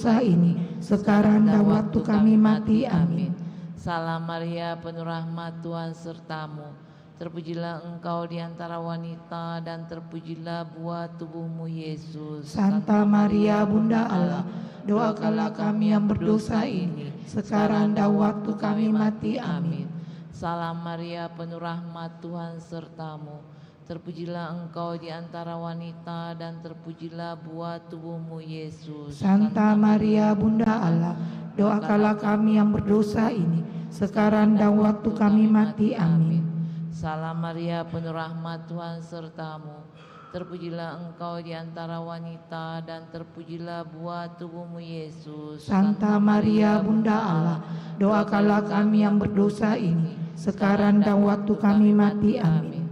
dosa ini, sekarang dan waktu kami mati. Amin. Salam Maria, penuh rahmat, Tuhan sertamu. Terpujilah engkau di antara wanita, dan terpujilah buah tubuhmu, Yesus. Santa Maria, Bunda Allah, doakanlah kami yang berdosa ini, sekarang dan waktu kami mati. Amin. Salam Maria, penuh rahmat, Tuhan sertamu. Terpujilah engkau di antara wanita, dan terpujilah buah tubuhmu, Yesus. Santa Maria, Bunda Allah, doakanlah kami yang berdosa ini, sekarang dan waktu kami mati. Amin. Salam Maria, penuh rahmat, Tuhan sertamu. Terpujilah engkau di antara wanita, dan terpujilah buah tubuhmu, Yesus. Santa Maria, Bunda Allah, doakanlah kami yang berdosa ini, sekarang dan waktu kami mati. Amin.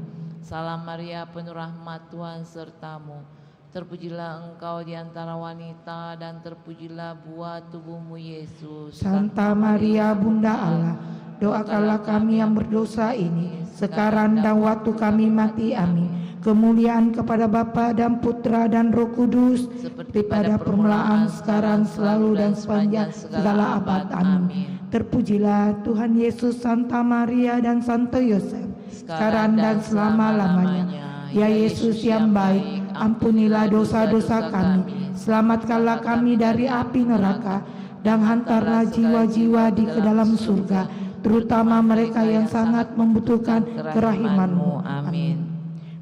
Salam Maria, penuh rahmat, Tuhan sertamu. Terpujilah engkau di antara wanita, dan terpujilah buah tubuhmu, Yesus. Santa Maria, Bunda Allah, doakanlah kami yang berdosa ini, sekarang dan waktu kami mati. Amin. Kemuliaan kepada Bapa dan Putra dan Roh Kudus, seperti pada permulaan, sekarang, selalu, dan sepanjang segala abad. Amin. Terpujilah Tuhan Yesus, Santa Maria, dan Santo Yosef, sekarang dan selama-lamanya. Ya Yesus yang baik, ampunilah dosa-dosa kami, selamatkanlah kami dari api neraka, dan hantarlah jiwa-jiwa di ke dalam surga, terutama mereka yang sangat membutuhkan kerahiman-Mu. Amin.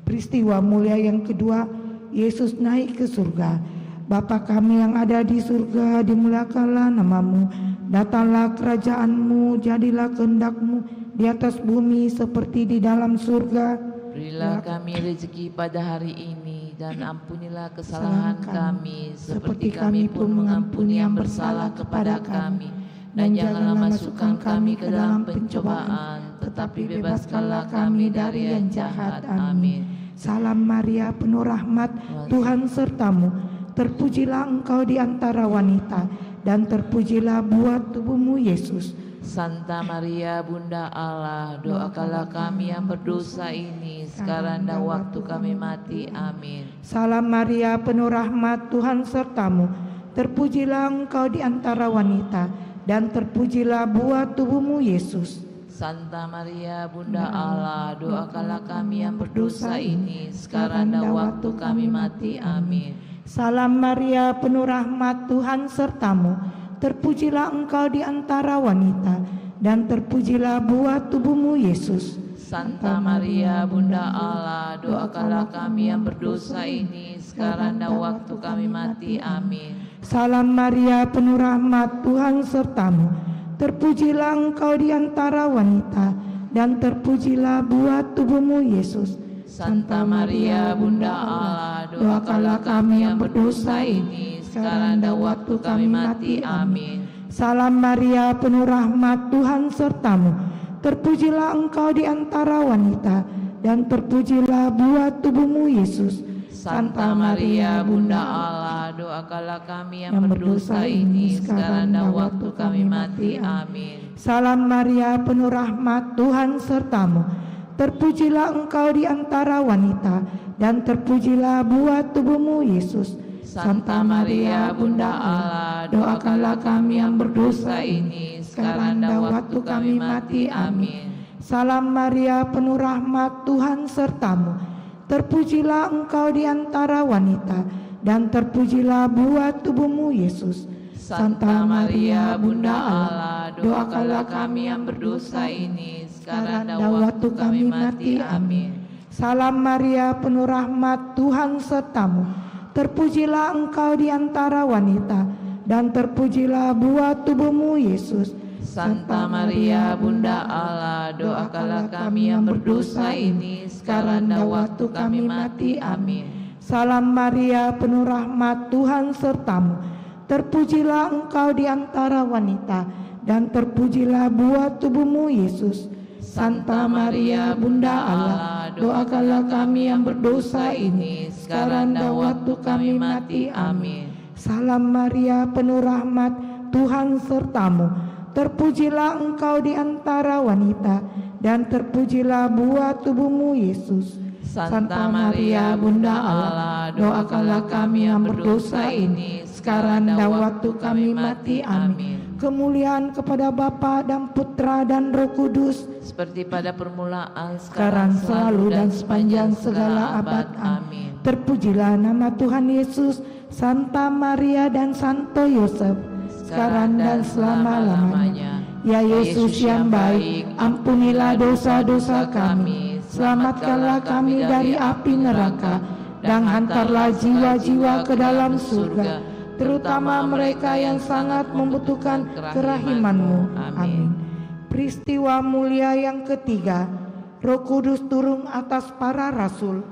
Peristiwa mulia yang kedua, Yesus naik ke surga. Bapa kami yang ada di surga, dimuliakanlah nama-Mu. Datanglah kerajaan-Mu, jadilah kehendak-Mu di atas bumi seperti di dalam surga. Berilah kami rezeki pada hari ini, dan ampunilah kesalahan kami, seperti kami pun mengampuni yang bersalah kepada kami. Dan janganlah masukkan kami ke dalam pencobaan, tetapi bebaskanlah kami dari yang jahat. Amin. Salam Maria, penuh rahmat, Tuhan sertamu. Terpujilah engkau di antara wanita, dan terpujilah buah tubuhmu, Yesus. Santa Maria, Bunda Allah, doakanlah kami yang berdosa ini, sekarang dan waktu kami mati. Amin. Salam Maria, penuh rahmat, Tuhan sertamu. Terpujilah engkau di antara wanita, dan terpujilah buah tubuhmu, Yesus. Santa Maria, Bunda Allah, doakanlah kami yang berdosa ini, sekarang dan waktu kami mati. Amin. Salam Maria, penuh rahmat, Tuhan sertamu. Terpujilah engkau di antara wanita, dan terpujilah buah tubuhmu, Yesus. Santa Maria, Bunda Allah, doakanlah kami yang berdosa ini, sekarang dan waktu kami mati. Amin. Salam Maria, penuh rahmat, Tuhan sertamu. Terpujilah engkau di antara wanita, dan terpujilah buah tubuhmu, Yesus. Santa Maria, Bunda Allah, doakanlah kami yang berdosa ini, sekarang dan waktu kami mati. Amin. Salam Maria, penuh rahmat, Tuhan sertamu. Terpujilah engkau di antara wanita, dan terpujilah buah tubuhmu, Yesus. Santa Maria, Bunda Allah, doakanlah kami yang berdosa ini, sekarang dan waktu kami mati. Amin. Salam Maria, penuh rahmat, Tuhan sertamu. Terpujilah engkau di antara wanita, dan terpujilah buah tubuhmu, Yesus. Santa Maria, Bunda Allah, doakanlah kami yang berdosa ini, sekarang dan waktu kami mati. Amin. Salam Maria, penuh rahmat, Tuhan sertamu. Terpujilah engkau di antara wanita, dan terpujilah buah tubuhmu, Yesus. Santa Maria, Bunda Allah, doakanlah kami yang berdosa ini, sekarang dan waktu kami mati. Amin. Salam Maria, penuh rahmat, Tuhan sertamu. Terpujilah engkau di antara wanita, dan terpujilah buah tubuhmu, Yesus. Santa Maria, Bunda Allah, doakanlah kami yang berdosa ini, sekarang dan waktu kami mati. Amin. Salam Maria, penuh rahmat, Tuhan sertamu. Terpujilah engkau di antara wanita, dan terpujilah buah tubuhmu, Yesus. Santa Maria, Bunda Allah, doakanlah kami yang berdosa ini, sekarang dan waktu kami mati. Amin. Salam Maria, penuh rahmat, Tuhan sertamu. Terpujilah engkau di antara wanita, dan terpujilah buah tubuhmu, Yesus. Santa Maria, Bunda Allah, doakanlah kami yang berdosa ini, sekarang dan waktu kami mati. Amin. Kemuliaan kepada Bapa dan Putra dan Roh Kudus, seperti pada permulaan, sekarang, selalu, dan sepanjang segala abad. Amin. Terpujilah nama Tuhan Yesus, Santa Maria dan Santo Yosef, sekarang dan selama-lamanya. Ya Yesus yang baik, ampunilah dosa-dosa kami, selamatkanlah kami dari api neraka, dan hantarlah jiwa-jiwa ke dalam surga, terutama mereka yang sangat membutuhkan kerahiman-Mu. Amin. Peristiwa mulia yang ketiga, Roh Kudus turun atas para rasul.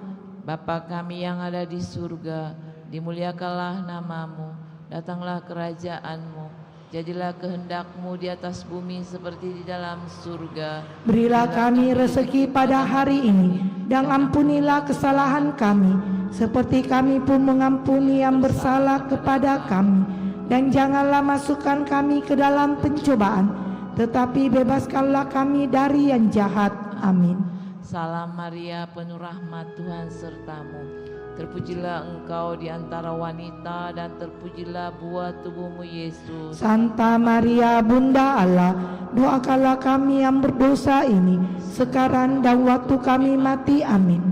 Bapa kami yang ada di surga, dimuliakanlah nama-Mu, datanglah kerajaan-Mu, jadilah kehendak-Mu di atas bumi seperti di dalam surga. Berilah kami rezeki pada hari ini, dan ampunilah kesalahan kami, seperti kami pun mengampuni yang bersalah kepada kami. Dan janganlah masukkan kami ke dalam pencobaan, tetapi bebaskanlah kami dari yang jahat. Amin. Salam Maria, penuh rahmat, Tuhan sertamu. Terpujilah engkau di antara wanita, dan terpujilah buah tubuhmu Yesus. Santa Maria, Bunda Allah, doakanlah kami yang berdosa ini, sekarang dan waktu kami mati. Amin.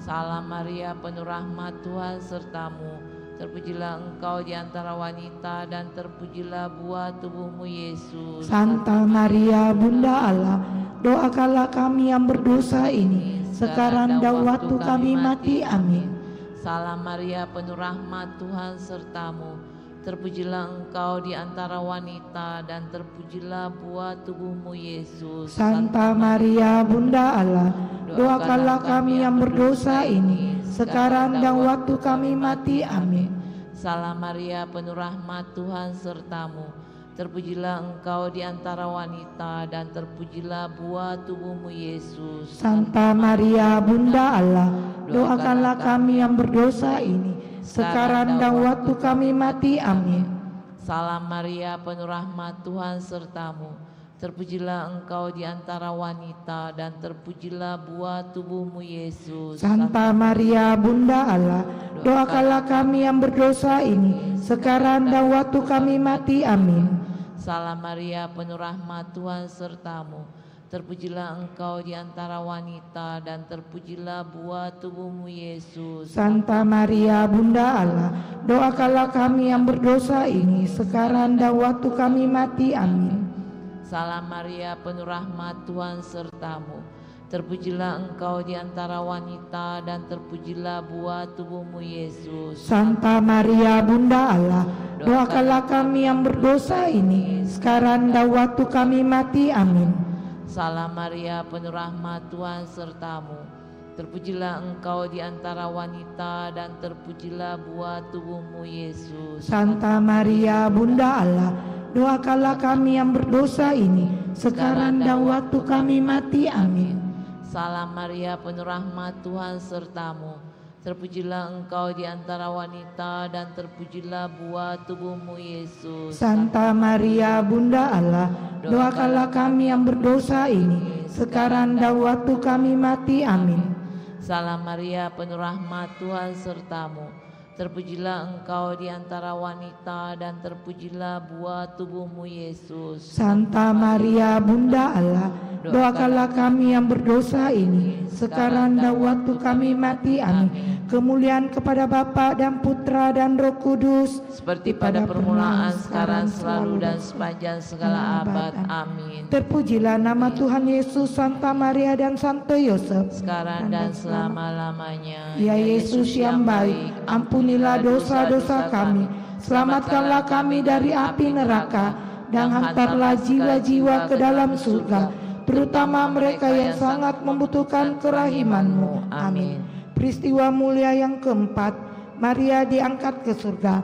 Salam Maria, penuh rahmat, Tuhan sertamu. Terpujilah engkau di antara wanita, dan terpujilah buah tubuhmu Yesus. Santa Maria, Bunda Allah, doakanlah kami yang berdosa ini, sekarang dan waktu kami mati. Amin. Salam Maria, penuh rahmat, Tuhan sertamu. Terpujilah engkau di antara wanita, dan terpujilah buah tubuhmu Yesus. Santa Maria, Bunda Allah, doakanlah kami yang berdosa ini, sekarang dan waktu kami mati. Amin. Salam Maria, penuh rahmat, Tuhan sertamu. Terpujilah engkau di antara wanita, dan terpujilah buah tubuhmu Yesus. Santa Maria, Bunda Allah, doakanlah kami yang berdosa ini, sekarang dan waktu kami mati. Amin. Salam Maria, penuh rahmat, Tuhan sertamu. Terpujilah engkau di antara wanita, dan terpujilah buah tubuhmu Yesus. Santa Maria, Bunda Allah, doakanlah kami yang berdosa ini, sekarang dan waktu kami mati. Amin. Salam Maria, penuh rahmat, Tuhan sertamu. Terpujilah engkau di antara wanita, dan terpujilah buah tubuhmu Yesus. Santa Maria, Bunda Allah, doakanlah kami yang berdosa ini, sekarang dan waktu kami mati. Amin. Salam Maria, penuh rahmat, Tuhan sertamu. Terpujilah engkau di antara wanita, dan terpujilah buah tubuhmu Yesus. Santa Maria, Bunda Allah, doakanlah kami yang berdosa ini, sekarang dan waktu kami mati. Amin. Salam Maria, penuh rahmat, Tuhan sertamu. Terpujilah engkau di antara wanita, dan terpujilah buah tubuhmu Yesus. Santa Maria, Bunda Allah, doakanlah kami yang berdosa ini, sekarang dan waktu kami mati. Amin. Salam Maria, penuh rahmat, Tuhan sertamu. Terpujilah engkau di antara wanita, dan terpujilah buah tubuhmu Yesus. Santa Maria, Bunda Allah, doakanlah kami yang berdosa ini, sekarang dan waktu kami mati. Amin. Salam Maria, penuh rahmat, Tuhan sertamu. Terpujilah engkau di antara wanita, dan terpujilah buah tubuhmu Yesus. Santa Maria, Bunda Allah, doakanlah kami yang berdosa ini, sekarang dan waktu kami mati. Amin. Kemuliaan kepada Bapa dan Putra dan Roh Kudus, seperti pada permulaan, sekarang, selalu, dan sepanjang segala abad. Amin. Terpujilah nama Tuhan Yesus, Santa Maria dan Santo Yosef, sekarang dan selama-lamanya. Ya Yesus yang baik, ampunilah dosa-dosa kami, selamatkanlah kami dari api neraka, dan hantarlah jiwa-jiwa ke dalam surga, terutama mereka yang sangat membutuhkan kerahiman-Mu. Amin. Peristiwa mulia yang keempat, Maria diangkat ke surga.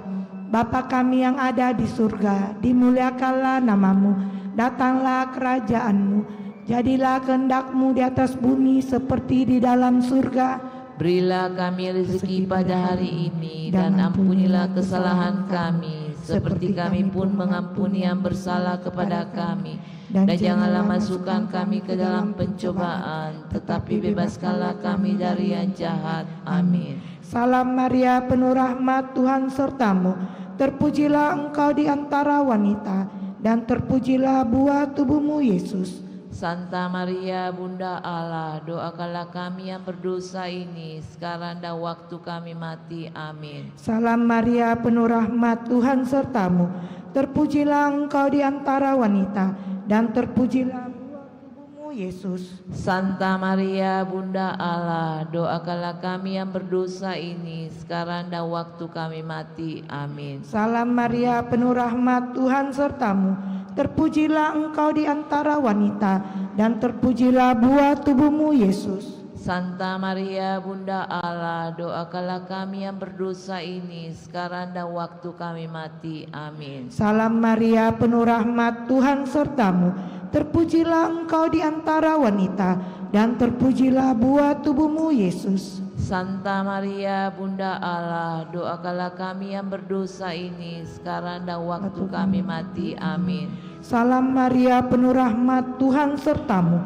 Bapa kami yang ada di surga, dimuliakanlah nama-Mu, datanglah kerajaan-Mu, jadilah kehendak-Mu di atas bumi seperti di dalam surga. Berilah kami rezeki pada hari ini, dan ampunilah kesalahan kami, seperti kami pun mengampuni yang bersalah kepada kami. Dan janganlah masukkan kami ke dalam pencobaan, tetapi bebaskanlah kami dari yang jahat. Amin. Salam Maria, penuh rahmat, Tuhan sertamu. terpujilah Engkau di antara wanita, dan terpujilah buah tubuhmu Yesus. Santa Maria Bunda Allah, doakanlah kami yang berdosa ini sekarang dan waktu kami mati. Amin. Salam Maria, penuh rahmat, Tuhan sertamu. Terpujilah Engkau di antara wanita, dan terpujilah buah tubuhmu Yesus. Santa Maria Bunda Allah, doakanlah kami yang berdosa ini sekarang dan waktu kami mati. Amin. Salam Maria, penuh rahmat, Tuhan sertamu. Terpujilah Engkau di antara wanita, dan terpujilah buah tubuhmu Yesus. Santa Maria Bunda Allah, doakanlah kami yang berdosa ini sekarang dan waktu kami mati. Amin. Salam Maria, penuh rahmat, Tuhan sertamu. Terpujilah Engkau di antara wanita, dan terpujilah buah tubuhmu Yesus. Santa Maria Bunda Allah, doakanlah kami yang berdosa ini sekarang dan waktu kami mati. Amin. Salam Maria, penuh rahmat, Tuhan sertamu.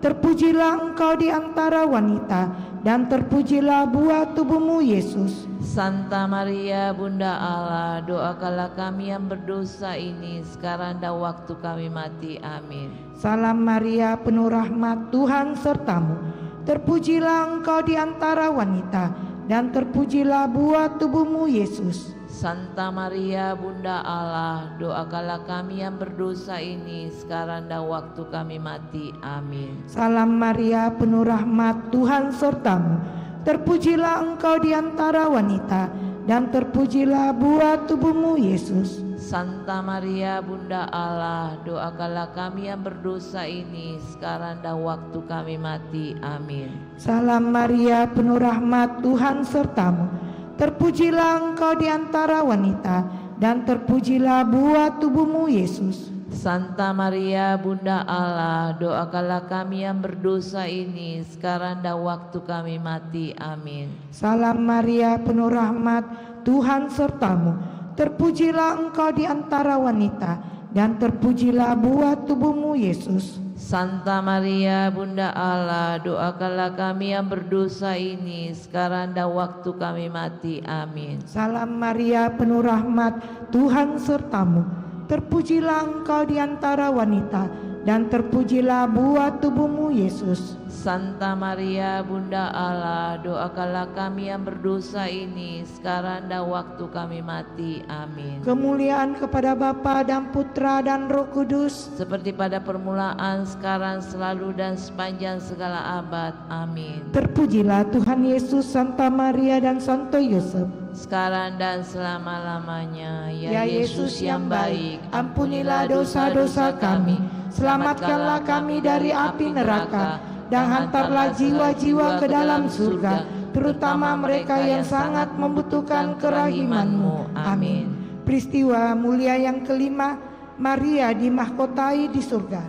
Terpujilah Engkau di antara wanita, dan terpujilah buah tubuhmu Yesus. Santa Maria Bunda Allah, doakanlah kami yang berdosa ini sekarang dan waktu kami mati. Amin. Salam Maria, penuh rahmat, Tuhan sertamu. Terpujilah Engkau di antara wanita, dan terpujilah buah tubuhmu Yesus. Santa Maria Bunda Allah, doakanlah kami yang berdosa ini sekarang dan waktu kami mati. Amin. Salam Maria, penuh rahmat, Tuhan sertamu. Terpujilah Engkau di antara wanita, dan terpujilah buah tubuhmu Yesus. Santa Maria Bunda Allah, doakanlah kami yang berdosa ini sekarang dan waktu kami mati. Amin. Salam Maria, penuh rahmat, Tuhan sertamu. Terpujilah Engkau di antara wanita, dan terpujilah buah tubuhmu Yesus. Santa Maria Bunda Allah, doakanlah kami yang berdosa ini sekarang dan waktu kami mati. Amin. Salam Maria, penuh rahmat, Tuhan sertamu. Terpujilah Engkau di antara wanita, dan terpujilah buah tubuhmu Yesus. Santa Maria Bunda Allah, doakanlah kami yang berdosa ini sekarang dan waktu kami mati. Amin. Salam Maria, penuh rahmat, Tuhan sertamu. Terpujilah Engkau di antara wanita, dan terpujilah buah tubuhmu Yesus. Santa Maria Bunda Allah, doakanlah kami yang berdosa ini sekarang dan waktu kami mati. Amin. Kemuliaan kepada Bapa dan Putra dan Roh Kudus, Seperti pada permulaan, sekarang, selalu, dan sepanjang segala abad. Amin. terpujilah Tuhan Yesus, Santa Maria dan Santo Yosef. Sekarang dan selama-lamanya. Ya Yesus yang baik, ampunilah dosa-dosa kami, selamatkanlah kami dari api neraka, dan hantarlah jiwa-jiwa ke dalam surga, terutama mereka yang sangat membutuhkan kerahiman-Mu. Amin. Peristiwa mulia yang kelima, Maria dimahkotai di surga.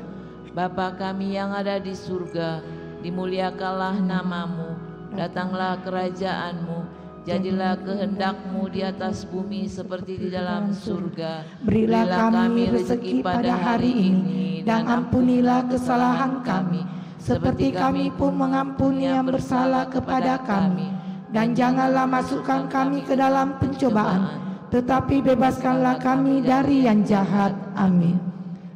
Bapa kami yang ada di surga, dimuliakanlah nama-Mu, datanglah kerajaan-Mu, jadilah kehendak-Mu di atas bumi seperti di dalam surga. Berilah kami rezeki pada hari ini, dan ampunilah kesalahan kami, seperti kami pun mengampuni yang bersalah kepada kami. Dan janganlah masukkan kami ke dalam pencobaan, tetapi bebaskanlah kami dari yang jahat. Amin.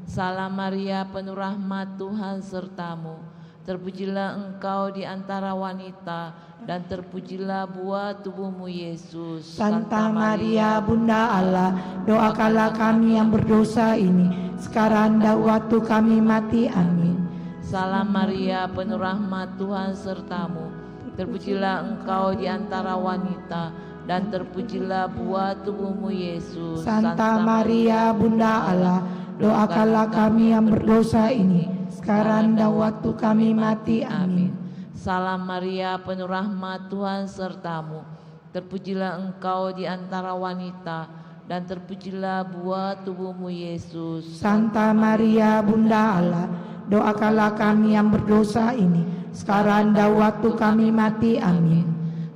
Salam Maria, penuh rahmat, Tuhan sertamu. Terpujilah Engkau di antara wanita, dan terpujilah buah tubuhmu Yesus. Santa Maria, Bunda Allah, doakanlah kami yang berdosa ini, sekarang dan waktu kami mati. Amin. Salam Maria, penuh rahmat, Tuhan sertamu. Terpujilah Engkau di antara wanita, dan terpujilah buah tubuhmu Yesus. Santa Maria, Bunda Allah, doakanlah kami yang berdosa ini, sekarang dan waktu kami mati. Amin. Salam Maria, penuh rahmat, Tuhan sertamu. Terpujilah Engkau di antara wanita, dan terpujilah buah tubuhmu Yesus. Santa Maria, Bunda Allah, doakanlah kami yang berdosa ini, sekarang dan waktu kami mati. Amin.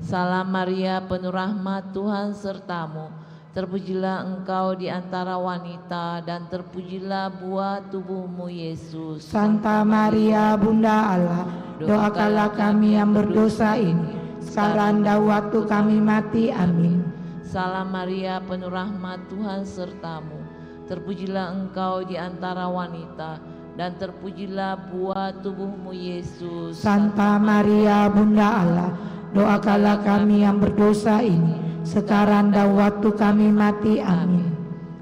Salam Maria, penuh rahmat, Tuhan sertamu. Terpujilah Engkau di antara wanita, dan terpujilah buah tubuhmu Yesus. Santa Maria, Bunda Allah, doakanlah kami yang berdosa ini, sekarang dan waktu kami mati. Amin. Salam Maria, penuh rahmat, Tuhan sertamu. Terpujilah engkau di antara wanita, dan terpujilah buah tubuhmu Yesus. Santa Maria, Bunda Allah, doakanlah kami yang berdosa ini, sekarang dan waktu kami mati. Amin.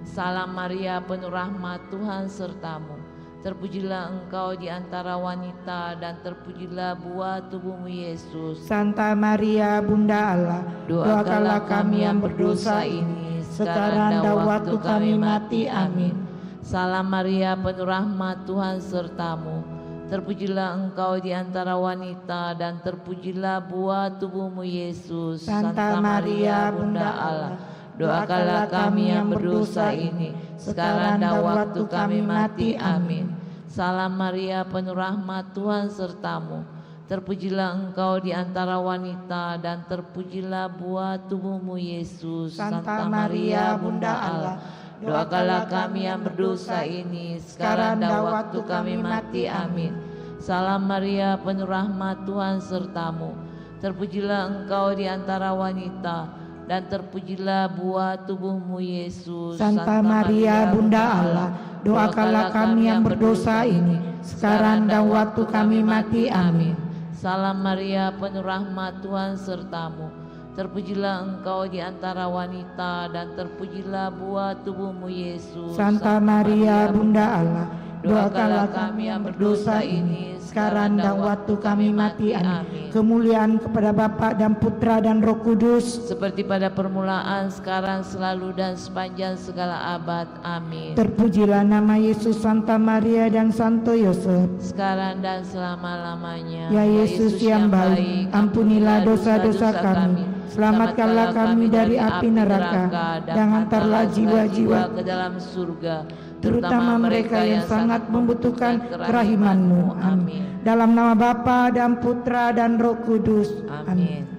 Salam Maria, penuh rahmat, Tuhan sertamu. Terpujilah engkau di antara wanita, dan terpujilah buah tubuhmu Yesus. Santa Maria, Bunda Allah, doakanlah kami yang berdosa ini, sekarang dan waktu kami mati. Amin. Salam Maria, penuh rahmat, Tuhan sertamu. Terpujilah engkau di antara wanita, dan terpujilah buah tubuhmu Yesus. Santa Maria, Bunda Allah, doakanlah kami yang berdosa ini, sekarang dan waktu kami mati. Amin. Salam Maria, penuh rahmat, Tuhan sertamu. Terpujilah engkau di antara wanita, dan terpujilah buah tubuhmu Yesus. Santa Maria, Bunda Allah, doakanlah kami yang berdosa ini, sekarang dan waktu kami mati. Amin. Salam Maria, penuh rahmat, Tuhan sertamu. Terpujilah engkau di antara wanita, dan terpujilah buah tubuhmu Yesus. Santa Maria, Bunda Allah, doakanlah kami yang berdosa ini, sekarang dan waktu kami mati. Amin. Salam Maria, penuh rahmat, Tuhan sertamu. Terpujilah engkau di antara wanita, dan terpujilah buah tubuhmu Yesus. Santa Maria, Bunda Allah, doakanlah kami yang berdosa ini, sekarang dan waktu kami mati. Amin. Kemuliaan kepada Bapa dan Putra dan Roh Kudus, seperti pada permulaan, sekarang, selalu, dan sepanjang segala abad. Amin. Terpujilah nama Yesus, Santa Maria dan Santo Yosef, sekarang dan selama-lamanya. Ya Yesus yang baik, ampunilah dosa-dosa kami, selamatkanlah kami dari api neraka, dan hantarlah jiwa-jiwa ke dalam surga, terutama mereka yang sangat membutuhkan kerahiman-Mu. Amin. Dalam nama Bapa dan Putra dan Roh Kudus. Amin.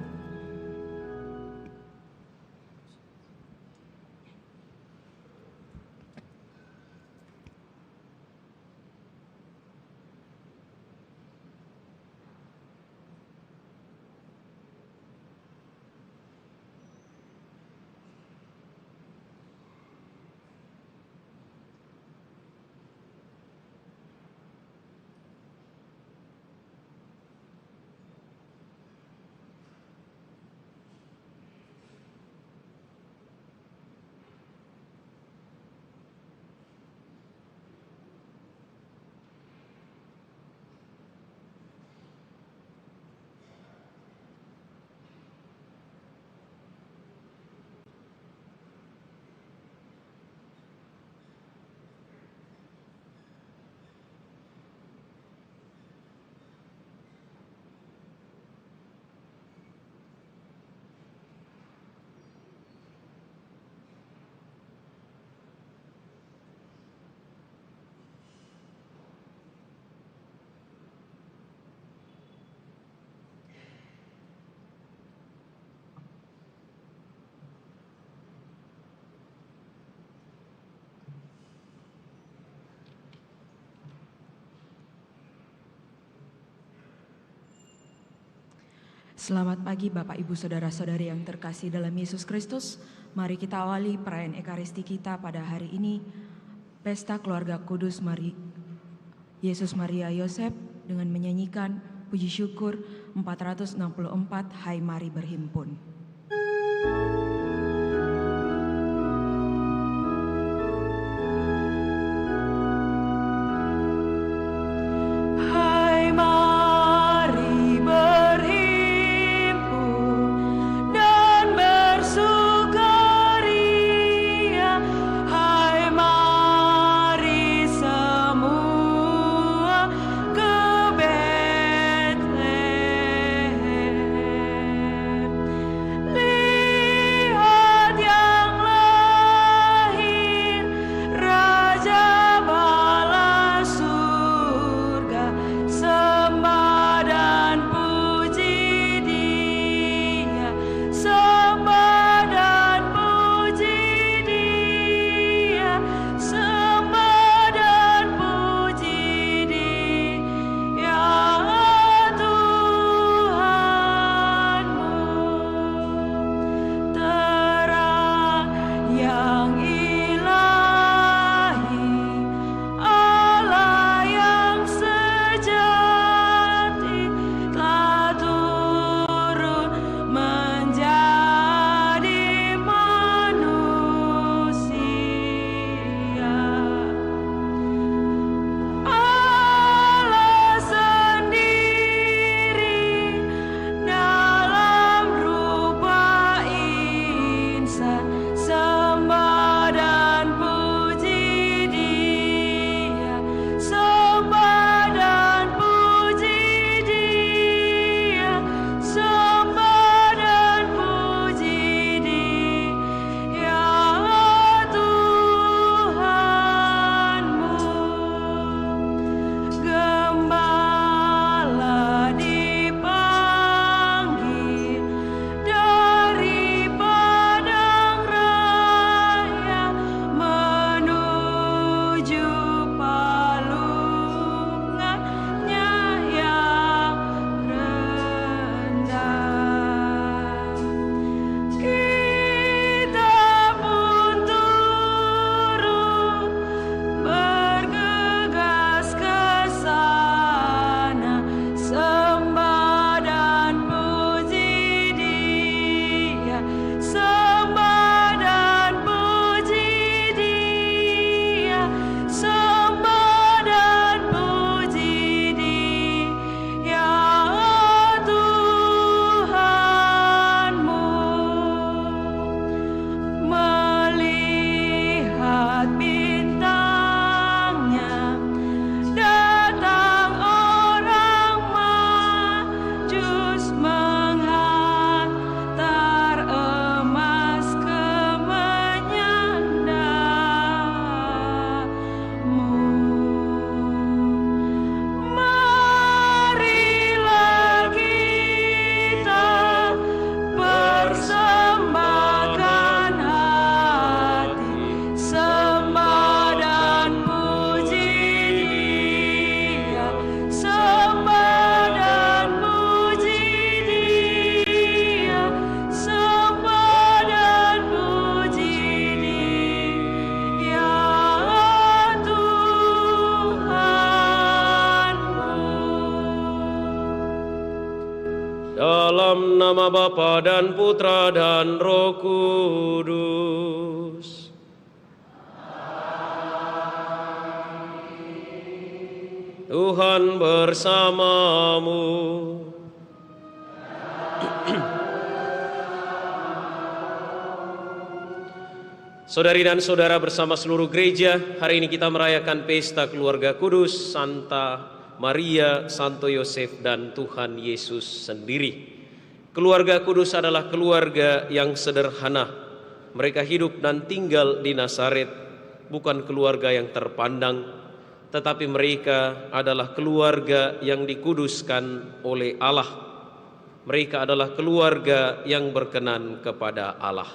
Selamat pagi Bapak Ibu Saudara-saudari yang terkasih dalam Yesus Kristus. Mari kita awali perayaan Ekaristi kita pada hari ini, Pesta Keluarga Kudus Yesus Maria Yosef, dengan menyanyikan puji syukur 464, Hai Mari Berhimpun. Lift dalam nama Bapa dan Putra dan Roh Kudus. Tuhan bersamamu. Saudari dan saudara, bersama seluruh gereja, hari ini kita merayakan pesta keluarga kudus Santa Maria, Santo Yosef, dan Tuhan Yesus sendiri. Keluarga kudus adalah keluarga yang sederhana. Mereka hidup dan tinggal di Nazaret, bukan keluarga yang terpandang, tetapi mereka adalah keluarga yang dikuduskan oleh Allah. Mereka adalah keluarga yang berkenan kepada Allah.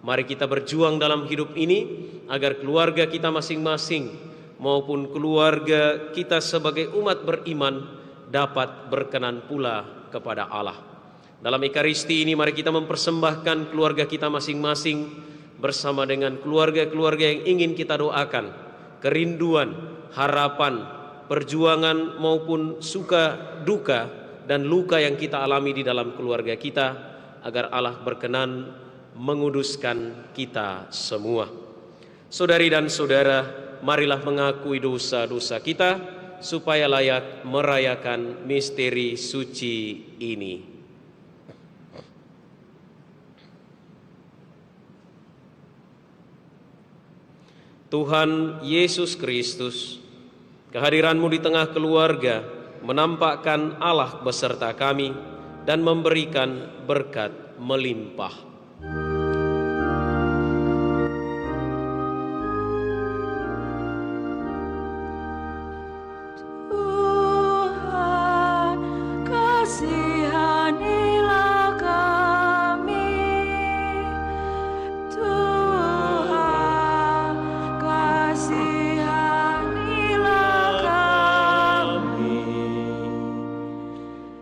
Mari kita berjuang dalam hidup ini agar keluarga kita masing-masing maupun keluarga kita sebagai umat beriman dapat berkenan pula kepada Allah. Dalam Ekaristi ini mari kita mempersembahkan keluarga kita masing-masing bersama dengan keluarga-keluarga yang ingin kita doakan. Kerinduan, harapan, perjuangan maupun suka, duka, dan luka yang kita alami di dalam keluarga kita, agar Allah berkenan menguduskan kita semua. Saudari dan saudara, marilah mengakui dosa-dosa kita supaya layak merayakan misteri suci ini. Tuhan Yesus Kristus, kehadiran-Mu di tengah keluarga menampakkan Allah beserta kami dan memberikan berkat melimpah.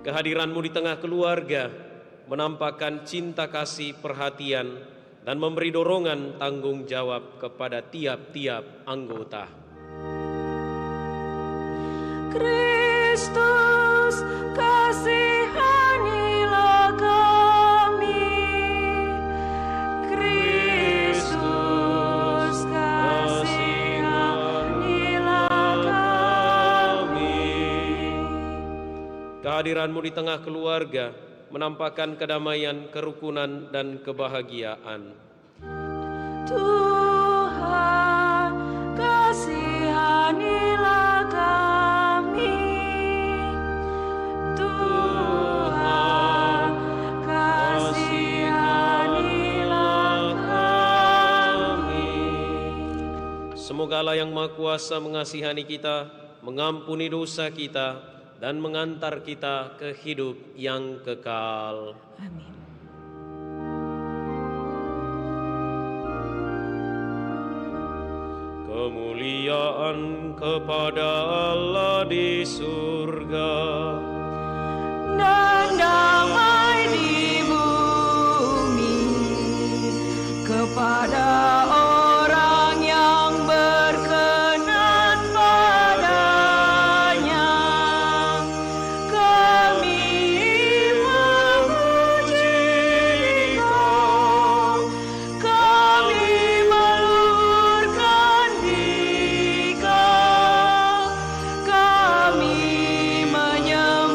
Kehadiran-Mu di tengah keluarga menampakkan cinta kasih, perhatian, dan memberi dorongan tanggung jawab kepada tiap-tiap anggota. Kristus, kasihanilah kami. Kristus, kasihanilah kami. Kehadiran-Mu di tengah keluarga menampakkan kedamaian, kerukunan, dan kebahagiaan. Tuhan, kasihanilah kami. Tuhan, kasihanilah kami. Semoga Allah yang Maha Kuasa mengasihani kita, mengampuni dosa kita, dan mengantar kita ke hidup yang kekal. Amin. Kemuliaan kepada Allah di surga Dan damai di bumi kepada orang yang berkenan padanya. Kami memuji Dikau, kami melurkan Dikau, kami menyembah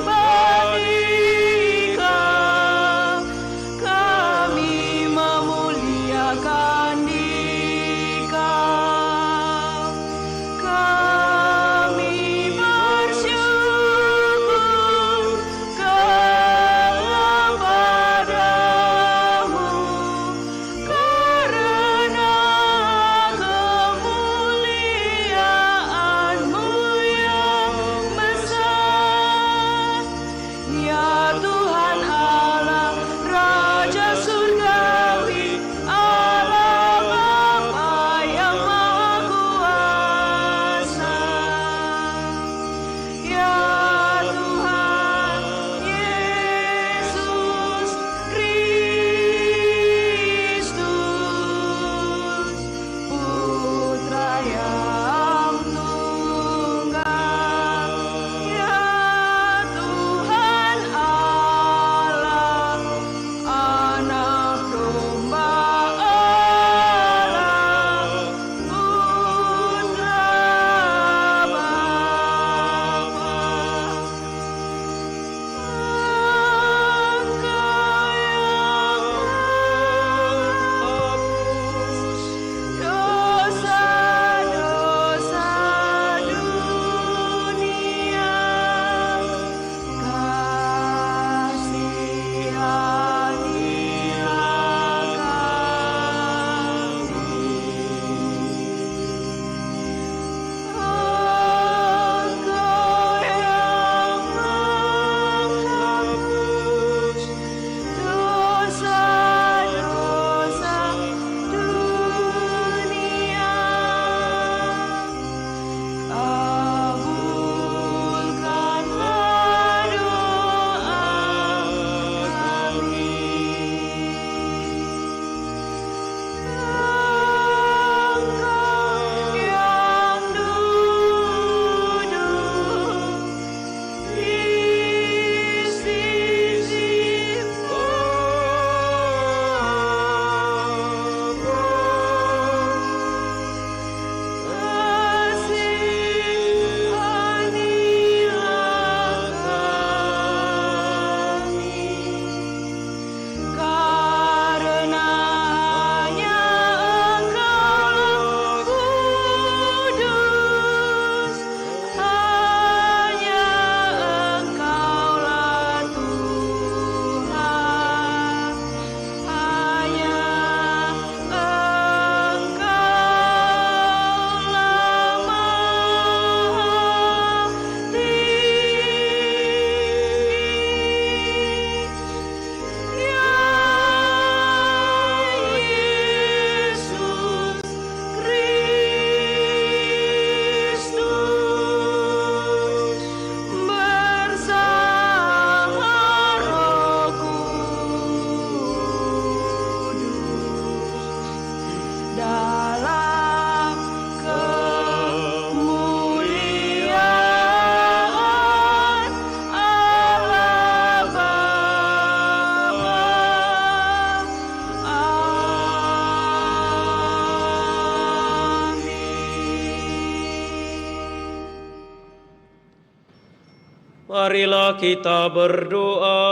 Marilah kita berdoa.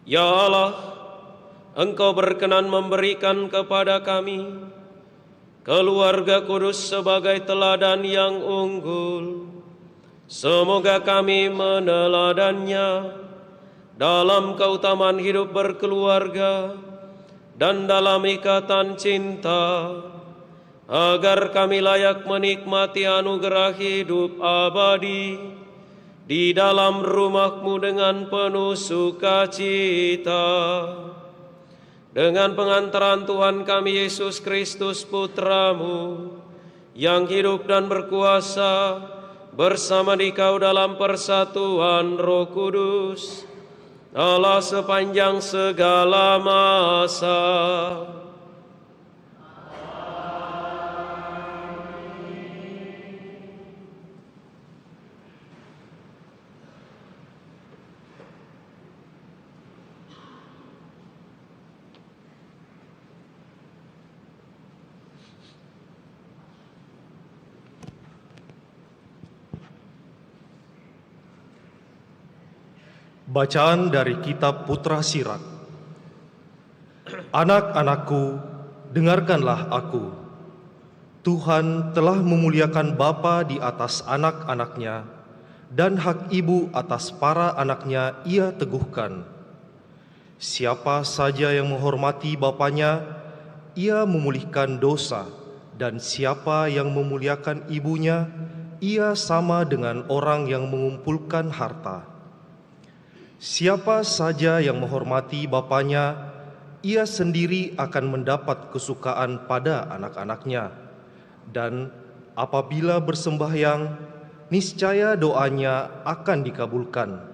Ya Allah, Engkau berkenan memberikan kepada kami keluarga kudus sebagai teladan yang unggul. Semoga kami meneladannya dalam keutamaan hidup berkeluarga dan dalam ikatan cinta, agar kami layak menikmati anugerah hidup abadi di dalam rumah-Mu dengan penuh sukacita. Dengan pengantaran Tuhan kami Yesus Kristus Putra-Mu, yang hidup dan berkuasa bersama Dikau dalam persatuan Roh Kudus, Allah sepanjang segala masa. Bacaan dari Kitab Putra Sirat. Anak-anakku, dengarkanlah aku. Tuhan telah memuliakan bapa di atas anak-anaknya, dan hak ibu atas para anaknya Ia teguhkan. Siapa saja yang menghormati bapanya, ia memulihkan dosa, dan siapa yang memuliakan ibunya, ia sama dengan orang yang mengumpulkan harta. Siapa saja yang menghormati bapanya, ia sendiri akan mendapat kesukaan pada anak-anaknya. Dan apabila bersembahyang, niscaya doanya akan dikabulkan.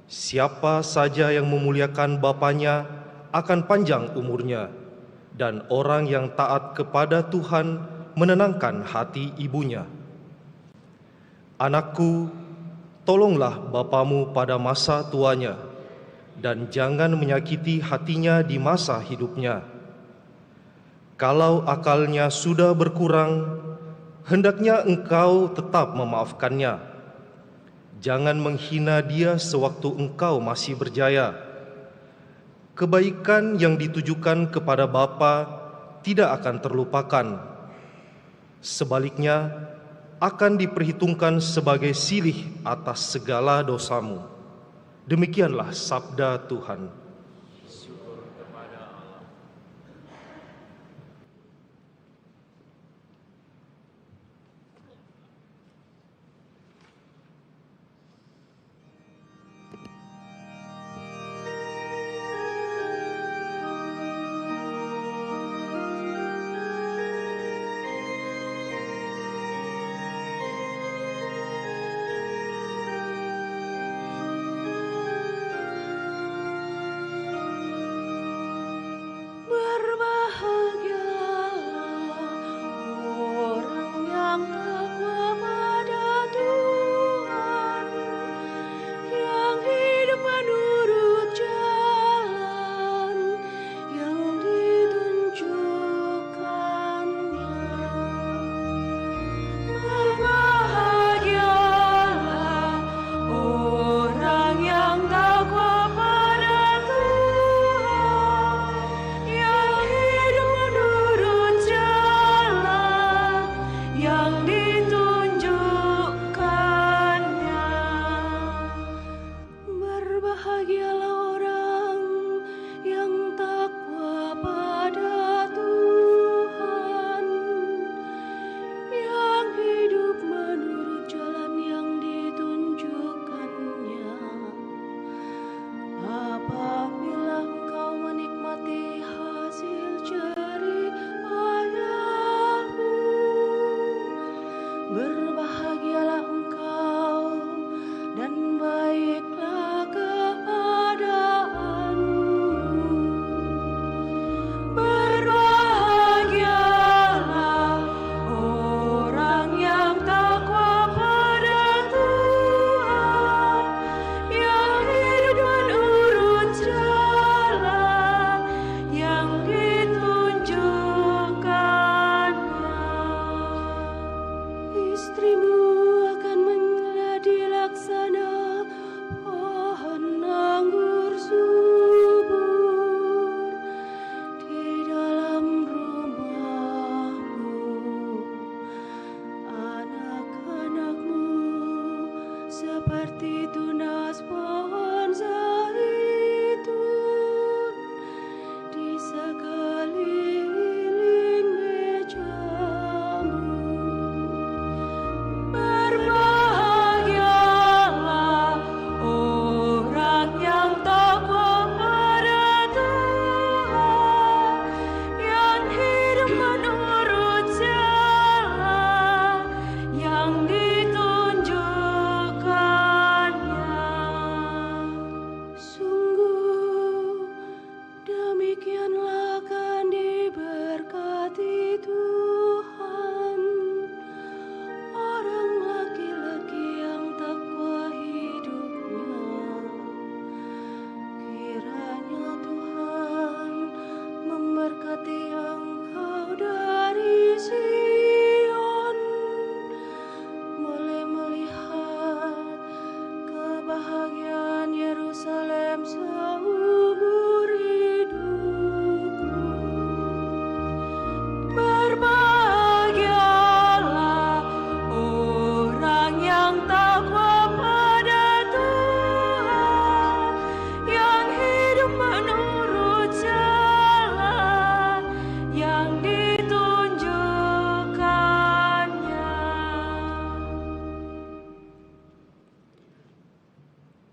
Siapa saja yang memuliakan bapanya akan panjang umurnya, dan orang yang taat kepada Tuhan menenangkan hati ibunya. Anakku, tolonglah bapamu pada masa tuanya, dan jangan menyakiti hatinya di masa hidupnya. Kalau akalnya sudah berkurang, hendaknya engkau tetap memaafkannya. Jangan menghina dia sewaktu engkau masih berjaya. Kebaikan yang ditujukan kepada bapa tidak akan terlupakan. Sebaliknya, akan diperhitungkan sebagai silih atas segala dosamu. Demikianlah sabda Tuhan.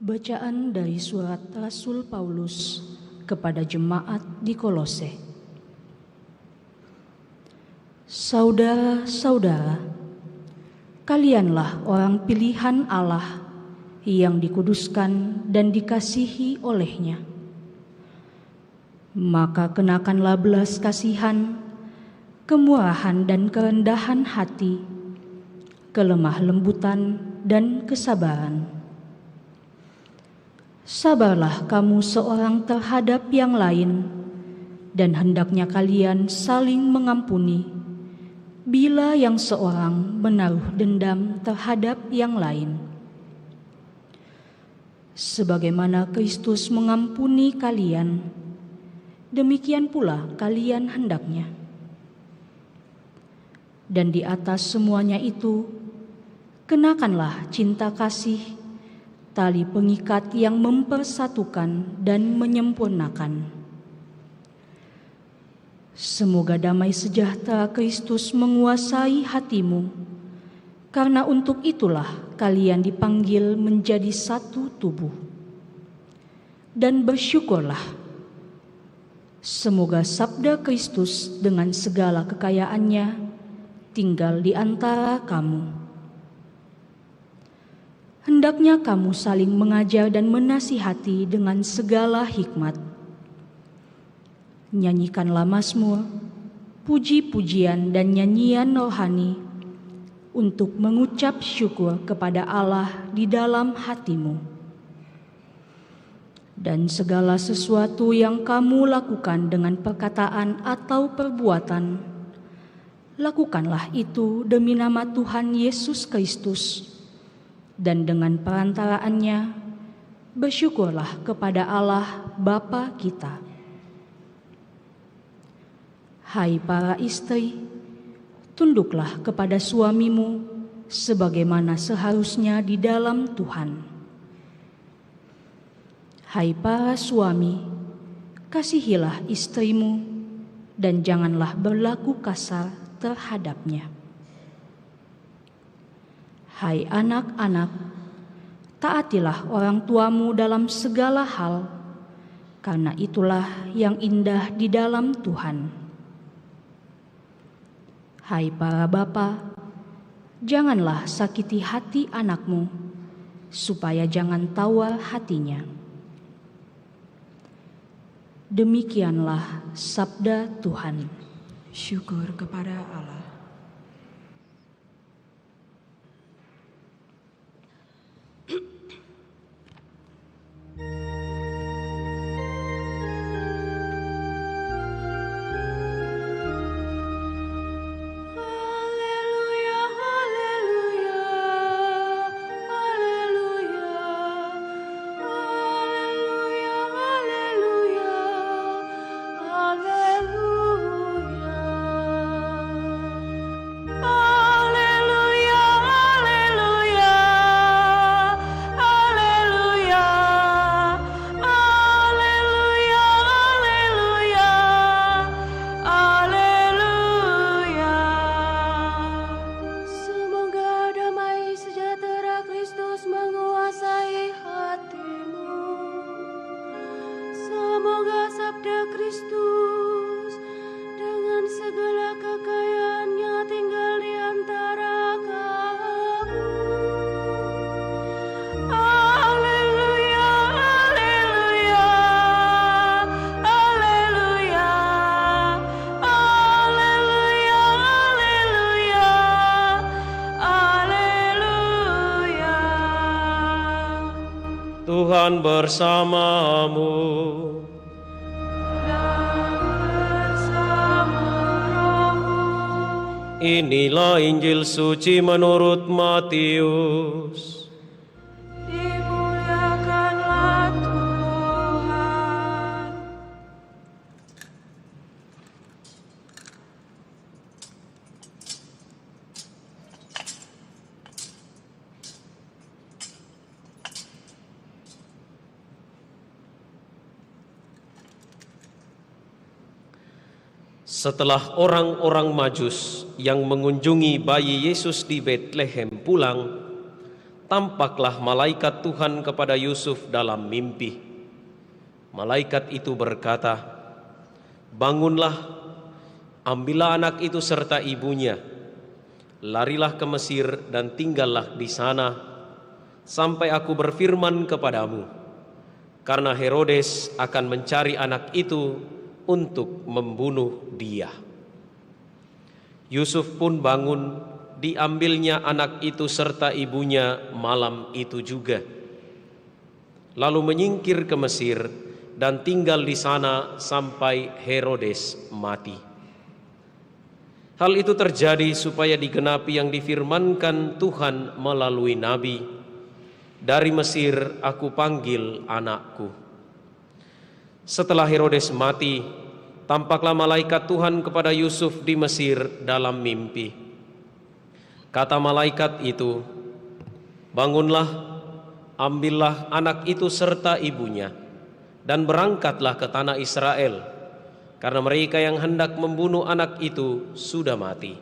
Bacaan dari surat Rasul Paulus kepada jemaat di Kolose. Saudara-saudara, kalianlah orang pilihan Allah yang dikuduskan dan dikasihi oleh-Nya. Maka kenakanlah belas kasihan, kemurahan dan kerendahan hati, kelemah lembutan dan kesabaran. Sabarlah kamu seorang terhadap yang lain, dan hendaknya kalian saling mengampuni bila yang seorang menaruh dendam terhadap yang lain. Sebagaimana Kristus mengampuni kalian, demikian pula kalian hendaknya. Dan di atas semuanya itu, kenakanlah cinta kasih, tali pengikat yang mempersatukan dan menyempurnakan. Semoga damai sejahtera Kristus menguasai hatimu, karena untuk itulah kalian dipanggil menjadi satu tubuh. Dan bersyukurlah. Semoga sabda Kristus dengan segala kekayaannya tinggal di antara kamu. Hendaknya kamu saling mengajar dan menasihati dengan segala hikmat. Nyanyikanlah mazmur, puji-pujian dan nyanyian rohani untuk mengucap syukur kepada Allah di dalam hatimu. Dan segala sesuatu yang kamu lakukan dengan perkataan atau perbuatan, lakukanlah itu demi nama Tuhan Yesus Kristus, dan dengan perantaraannya bersyukurlah kepada Allah Bapa kita. Hai para istri, tunduklah kepada suamimu sebagaimana seharusnya di dalam Tuhan. Hai para suami, kasihilah istrimu dan janganlah berlaku kasar terhadapnya. Hai anak-anak, taatilah orang tuamu dalam segala hal, karena itulah yang indah di dalam Tuhan. Hai para bapa, janganlah sakiti hati anakmu, supaya jangan tawar hatinya. Demikianlah sabda Tuhan. Syukur kepada Allah. Tuhan bersamamu. Inilah Injil suci menurut Matius. Dimuliakanlah Tuhan. Setelah orang-orang Majus yang mengunjungi bayi Yesus di Betlehem pulang, tampaklah malaikat Tuhan kepada Yusuf dalam mimpi. Malaikat itu berkata, "Bangunlah, ambillah anak itu serta ibunya, larilah ke Mesir dan tinggallah di sana, sampai aku berfirman kepadamu, karena Herodes akan mencari anak itu untuk membunuh dia." Yusuf pun bangun, diambilnya anak itu serta ibunya malam itu juga, lalu menyingkir ke Mesir dan tinggal di sana sampai Herodes mati. Hal itu terjadi supaya digenapi yang difirmankan Tuhan melalui nabi, "Dari Mesir aku panggil anakku." Setelah Herodes mati, tampaklah malaikat Tuhan kepada Yusuf di Mesir dalam mimpi. Kata malaikat itu, "Bangunlah, ambillah anak itu serta ibunya, dan berangkatlah ke tanah Israel, karena mereka yang hendak membunuh anak itu sudah mati."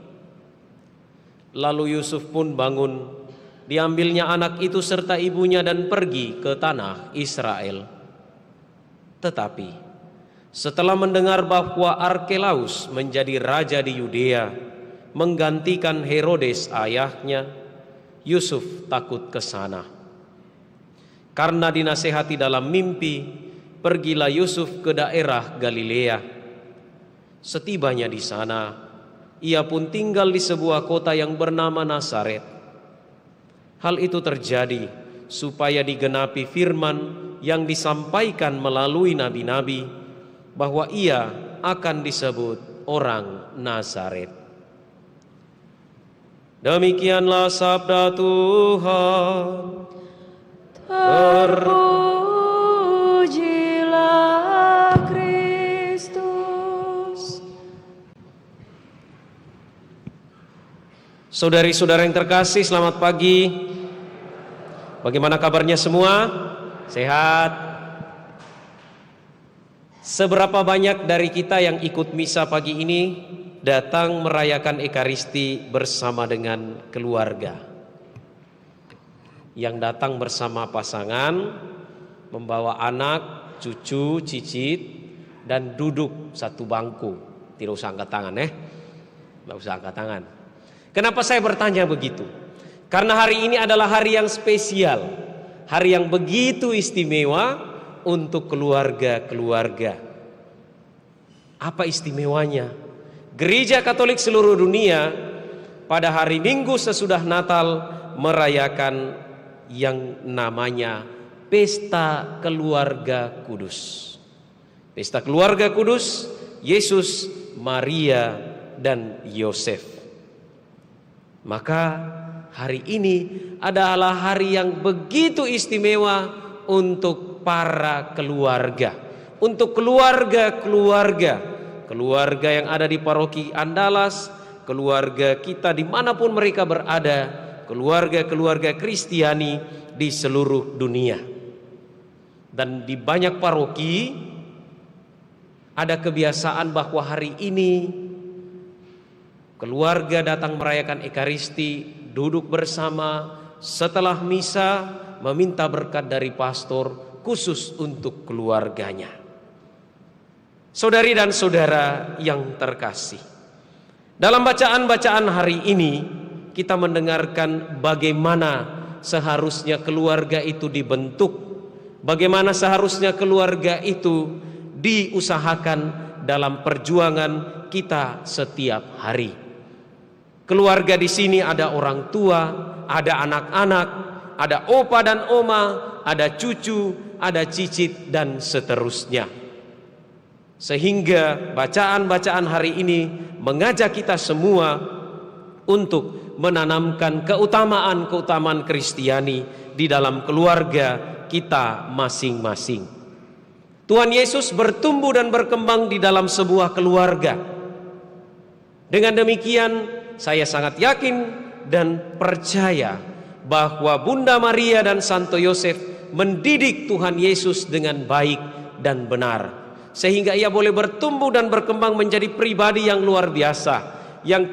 Lalu Yusuf pun bangun, diambilnya anak itu serta ibunya dan pergi ke tanah Israel. Tetapi setelah mendengar bahwa Arkelaus menjadi raja di Yudea, menggantikan Herodes ayahnya, Yusuf takut ke sana. Karena dinasehati dalam mimpi, pergilah Yusuf ke daerah Galilea. Setibanya di sana, ia pun tinggal di sebuah kota yang bernama Nazaret. Hal itu terjadi supaya digenapi firman yang disampaikan melalui nabi-nabi, bahwa ia akan disebut orang Nazaret. Demikianlah sabda Tuhan. Terpujilah Kristus. Saudari-saudara yang terkasih, selamat pagi. Bagaimana kabarnya semua? Sehat? Seberapa banyak dari kita yang ikut misa pagi ini datang merayakan Ekaristi bersama dengan keluarga? Yang datang bersama pasangan, membawa anak, cucu, cicit, dan duduk satu bangku. Tidak usah angkat tangan, Tidak usah angkat tangan. Kenapa saya bertanya begitu? Karena hari ini adalah hari yang spesial, hari yang begitu istimewa untuk keluarga-keluarga. Apa istimewanya? Gereja Katolik seluruh dunia pada hari Minggu sesudah Natal merayakan yang namanya Pesta Keluarga Kudus. Pesta Keluarga Kudus, Yesus, Maria, dan Yosef. Maka hari ini adalah hari yang begitu istimewa untuk para keluarga, untuk keluarga-keluarga yang ada di paroki Andalas, keluarga kita dimanapun mereka berada, keluarga-keluarga Kristiani di seluruh dunia. Dan di banyak paroki ada kebiasaan bahwa hari ini keluarga datang merayakan Ekaristi, duduk bersama, setelah misa meminta berkat dari pastor khusus untuk keluarganya. Saudari dan saudara yang terkasih, dalam bacaan-bacaan hari ini kita mendengarkan bagaimana seharusnya keluarga itu dibentuk, bagaimana seharusnya keluarga itu diusahakan dalam perjuangan kita setiap hari. Keluarga di sini ada orang tua, ada anak-anak, ada opa dan oma, ada cucu, ada cicit, dan seterusnya. Sehingga bacaan-bacaan hari ini mengajak kita semua untuk menanamkan keutamaan-keutamaan Kristiani di dalam keluarga kita masing-masing. Tuhan Yesus bertumbuh dan berkembang di dalam sebuah keluarga. Dengan demikian, saya sangat yakin dan percaya bahwa Bunda Maria dan Santo Yosef mendidik Tuhan Yesus dengan baik dan benar, sehingga ia boleh bertumbuh dan berkembang menjadi pribadi yang luar biasa, yang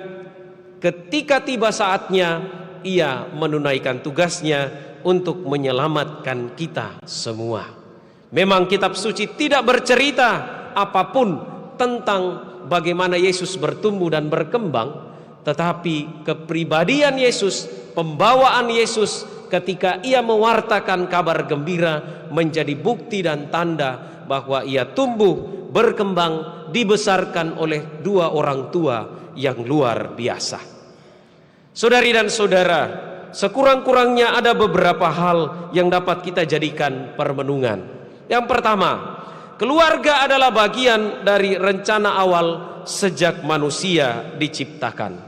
ketika tiba saatnya ia menunaikan tugasnya untuk menyelamatkan kita semua. Memang kitab suci tidak bercerita apapun tentang bagaimana Yesus bertumbuh dan berkembang, tetapi kepribadian Yesus, pembawaan Yesus ketika ia mewartakan kabar gembira menjadi bukti dan tanda bahwa ia tumbuh, berkembang, dibesarkan oleh dua orang tua yang luar biasa. Saudari dan saudara, sekurang-kurangnya ada beberapa hal yang dapat kita jadikan permenungan. Yang pertama, keluarga adalah bagian dari rencana awal sejak manusia diciptakan.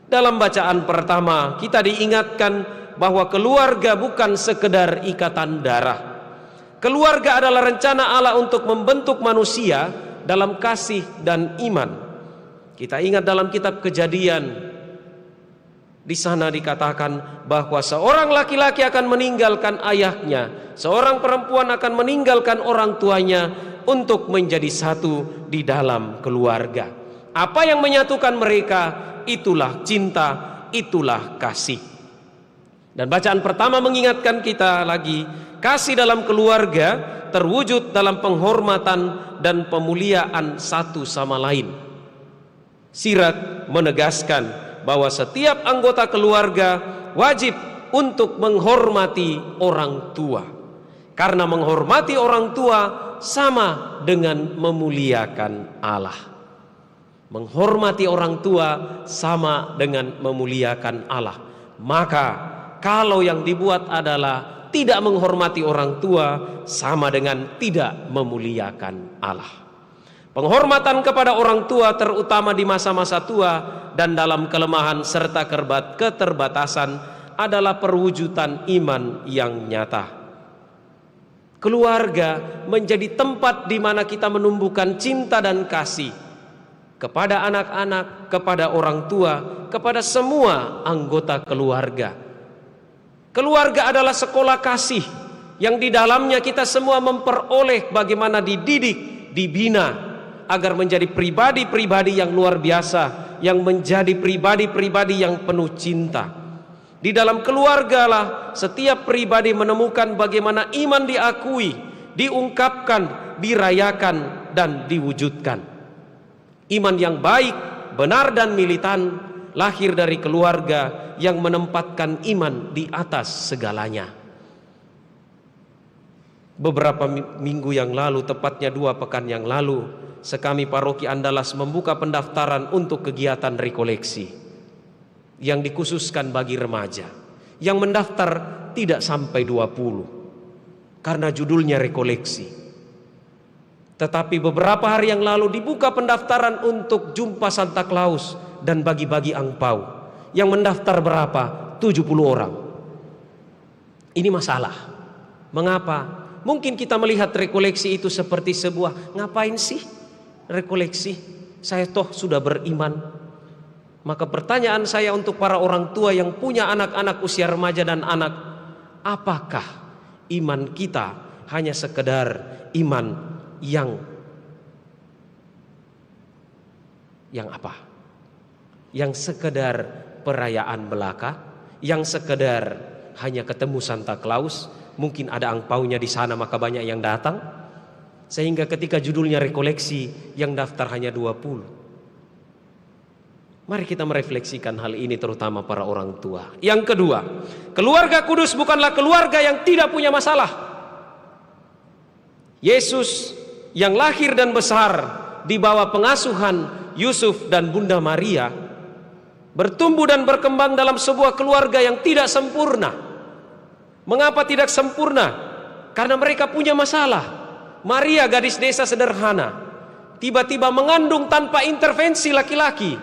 Dalam bacaan pertama kita diingatkan bahwa keluarga bukan sekedar ikatan darah. Keluarga adalah rencana Allah untuk membentuk manusia dalam kasih dan iman. Kita ingat dalam kitab Kejadian, di sana dikatakan bahwa seorang laki-laki akan meninggalkan ayahnya, seorang perempuan akan meninggalkan orang tuanya untuk menjadi satu di dalam keluarga. Apa yang menyatukan mereka? Itulah cinta, itulah kasih. Dan bacaan pertama mengingatkan kita lagi, kasih dalam keluarga terwujud dalam penghormatan dan pemuliaan satu sama lain. Sirat menegaskan bahwa setiap anggota keluarga wajib untuk menghormati orang tua. Karena menghormati orang tua sama dengan memuliakan Allah. Menghormati orang tua sama dengan memuliakan Allah. Maka kalau yang dibuat adalah tidak menghormati orang tua, sama dengan tidak memuliakan Allah. Penghormatan kepada orang tua terutama di masa-masa tua dan dalam kelemahan serta keterbatasan adalah perwujudan iman yang nyata. Keluarga menjadi tempat di mana kita menumbuhkan cinta dan kasih kepada anak-anak, kepada orang tua, kepada semua anggota keluarga. Keluarga adalah sekolah kasih yang di dalamnya kita semua memperoleh bagaimana dididik, dibina agar menjadi pribadi-pribadi yang luar biasa, yang menjadi pribadi-pribadi yang penuh cinta. Di dalam keluarga lah setiap pribadi menemukan bagaimana iman diakui, diungkapkan, dirayakan, dan diwujudkan. Iman yang baik, benar dan militan lahir dari keluarga yang menempatkan iman di atas segalanya. Beberapa minggu yang lalu, tepatnya 2 pekan yang lalu, sekami Paroki Andalas membuka pendaftaran untuk kegiatan rekoleksi yang dikhususkan bagi remaja. Yang mendaftar tidak sampai 20 karena judulnya rekoleksi. Tetapi beberapa hari yang lalu dibuka pendaftaran untuk jumpa Santa Claus dan bagi-bagi angpau. Yang mendaftar berapa? 70 orang. Ini masalah. Mengapa? Mungkin kita melihat rekoleksi itu seperti sebuah, ngapain sih rekoleksi? Saya toh sudah beriman. Maka pertanyaan saya untuk para orang tua yang punya anak-anak usia remaja dan anak, apakah iman kita hanya sekedar iman yang apa? Yang sekedar perayaan belaka, yang sekedar hanya ketemu Santa Claus, mungkin ada angpaunya di sana maka banyak yang datang, sehingga ketika judulnya rekoleksi yang daftar hanya 20. Mari kita merefleksikan hal ini terutama para orang tua. Yang kedua, keluarga kudus bukanlah keluarga yang tidak punya masalah. Yesus yang lahir dan besar di bawah pengasuhan Yusuf dan Bunda Maria bertumbuh dan berkembang dalam sebuah keluarga yang tidak sempurna. Mengapa tidak sempurna? Karena mereka punya masalah. Maria gadis desa sederhana tiba-tiba mengandung tanpa intervensi laki-laki.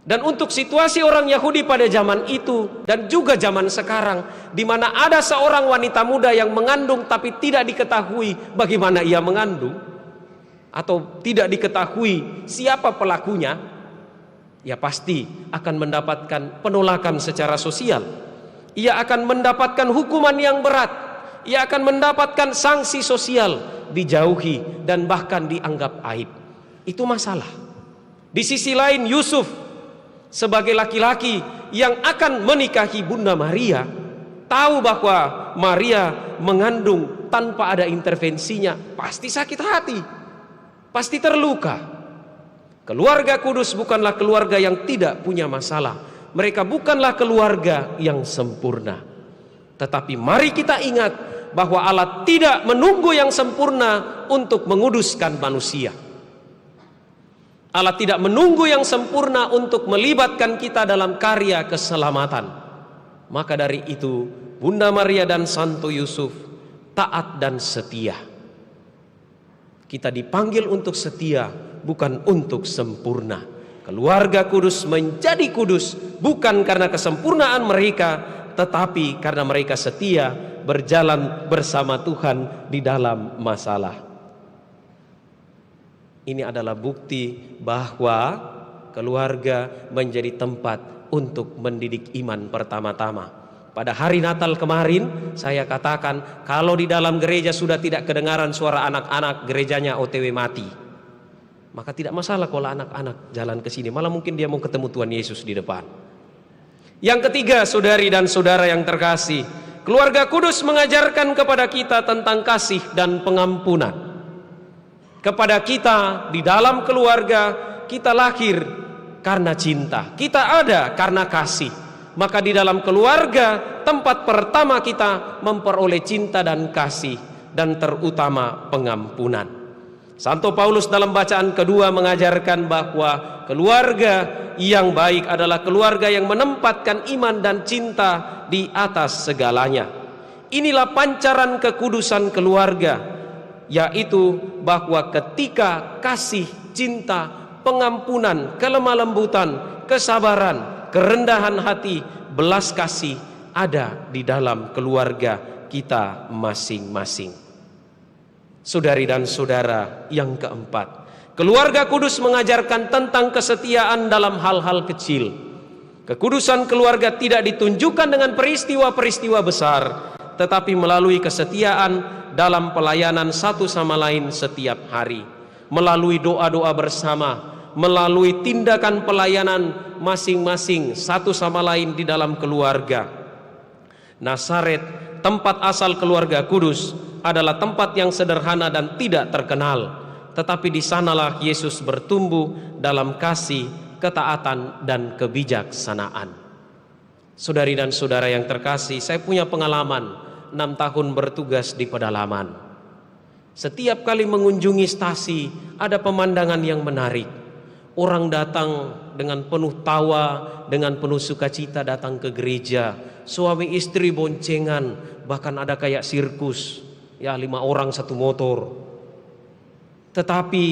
Dan untuk situasi orang Yahudi pada zaman itu dan juga zaman sekarang, di mana ada seorang wanita muda yang mengandung tapi tidak diketahui bagaimana ia mengandung, atau tidak diketahui siapa pelakunya, ya pasti akan mendapatkan penolakan secara sosial. Ia akan mendapatkan hukuman yang berat, ia akan mendapatkan sanksi sosial, dijauhi dan bahkan dianggap aib. Itu masalah. Di sisi lain Yusuf sebagai laki-laki yang akan menikahi Bunda Maria, tahu bahwa Maria mengandung tanpa ada intervensinya, pasti sakit hati, pasti terluka. Keluarga kudus bukanlah keluarga yang tidak punya masalah. Mereka bukanlah keluarga yang sempurna. Tetapi mari kita ingat bahwa Allah tidak menunggu yang sempurna untuk menguduskan manusia. Allah tidak menunggu yang sempurna untuk melibatkan kita dalam karya keselamatan. Maka dari itu, Bunda Maria dan Santo Yusuf taat dan setia. Kita dipanggil untuk setia, bukan untuk sempurna. Keluarga kudus menjadi kudus bukan karena kesempurnaan mereka, tetapi karena mereka setia berjalan bersama Tuhan di dalam masalah. Ini adalah bukti bahwa keluarga menjadi tempat untuk mendidik iman pertama-tama. Pada hari Natal kemarin saya katakan, kalau di dalam gereja sudah tidak kedengaran suara anak-anak, gerejanya OTW mati. Maka tidak masalah kalau anak-anak jalan ke sini, malah mungkin dia mau ketemu Tuhan Yesus di depan. Yang ketiga, saudari dan saudara yang terkasih, keluarga kudus mengajarkan kepada kita tentang kasih dan pengampunan. Kepada kita di dalam keluarga, kita lahir karena cinta, kita ada karena kasih. Maka di dalam keluarga, tempat pertama kita memperoleh cinta dan kasih, dan terutama pengampunan. Santo Paulus dalam bacaan kedua mengajarkan bahwa keluarga yang baik adalah keluarga yang menempatkan iman dan cinta di atas segalanya. Inilah pancaran kekudusan keluarga, yaitu bahwa ketika kasih, cinta, pengampunan, kelemah lembutan, kesabaran, kerendahan hati, belas kasih ada di dalam keluarga kita masing-masing. Saudari dan saudara yang keempat, keluarga kudus mengajarkan tentang kesetiaan dalam hal-hal kecil. Kekudusan keluarga tidak ditunjukkan dengan peristiwa-peristiwa besar, tetapi melalui kesetiaan dalam pelayanan satu sama lain setiap hari, melalui doa-doa bersama, melalui tindakan pelayanan masing-masing satu sama lain di dalam keluarga. Nazaret, tempat asal keluarga kudus, adalah tempat yang sederhana dan tidak terkenal, tetapi di sanalah Yesus bertumbuh dalam kasih, ketaatan, dan kebijaksanaan. Saudari dan saudara yang terkasih, saya punya pengalaman 6 tahun bertugas di pedalaman. Setiap kali mengunjungi stasi, ada pemandangan yang menarik. Orang datang dengan penuh tawa, dengan penuh sukacita datang ke gereja. Suami istri boncengan, bahkan ada kayak sirkus, ya 5 orang 1 motor. Tetapi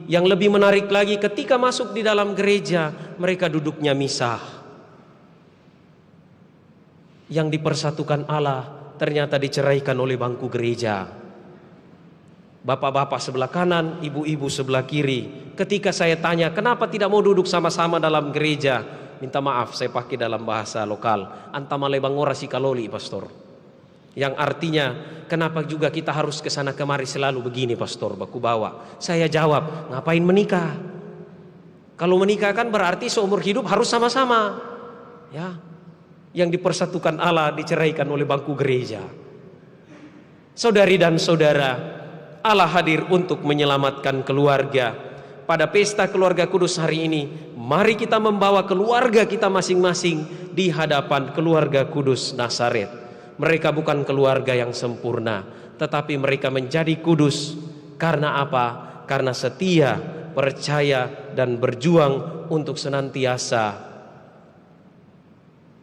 yang lebih menarik lagi, ketika masuk di dalam gereja, mereka duduknya misah. Yang dipersatukan Allah ternyata diceraikan oleh bangku gereja. Bapak-bapak sebelah kanan, ibu-ibu sebelah kiri. Ketika saya tanya kenapa tidak mau duduk sama-sama dalam gereja, minta maaf saya pakai dalam bahasa lokal, antama lebang ora si kaloli, pastor. Yang artinya, kenapa juga kita harus ke sana kemari selalu begini, pastor, baku bawa. Saya jawab, ngapain menikah? Kalau menikah kan berarti seumur hidup harus sama-sama. Ya. Yang dipersatukan Allah diceraikan oleh bangku gereja. Saudari dan saudara, Allah hadir untuk menyelamatkan keluarga. Pada pesta keluarga kudus hari ini, mari kita membawa keluarga kita masing-masing di hadapan keluarga kudus Nazaret. Mereka bukan keluarga yang sempurna, tetapi mereka menjadi kudus. Karena apa? Karena setia, percaya, dan berjuang untuk senantiasa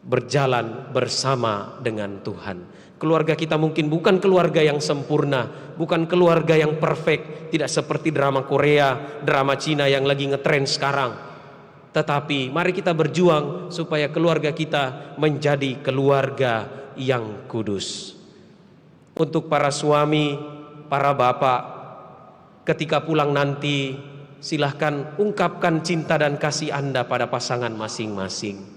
berjalan bersama dengan Tuhan. Keluarga kita mungkin bukan keluarga yang sempurna, bukan keluarga yang perfect, tidak seperti drama Korea, drama Cina yang lagi ngetrend sekarang. Tetapi mari kita berjuang supaya keluarga kita menjadi keluarga yang kudus. Untuk para suami, para bapak, ketika pulang nanti, silahkan ungkapkan cinta dan kasih Anda pada pasangan masing-masing.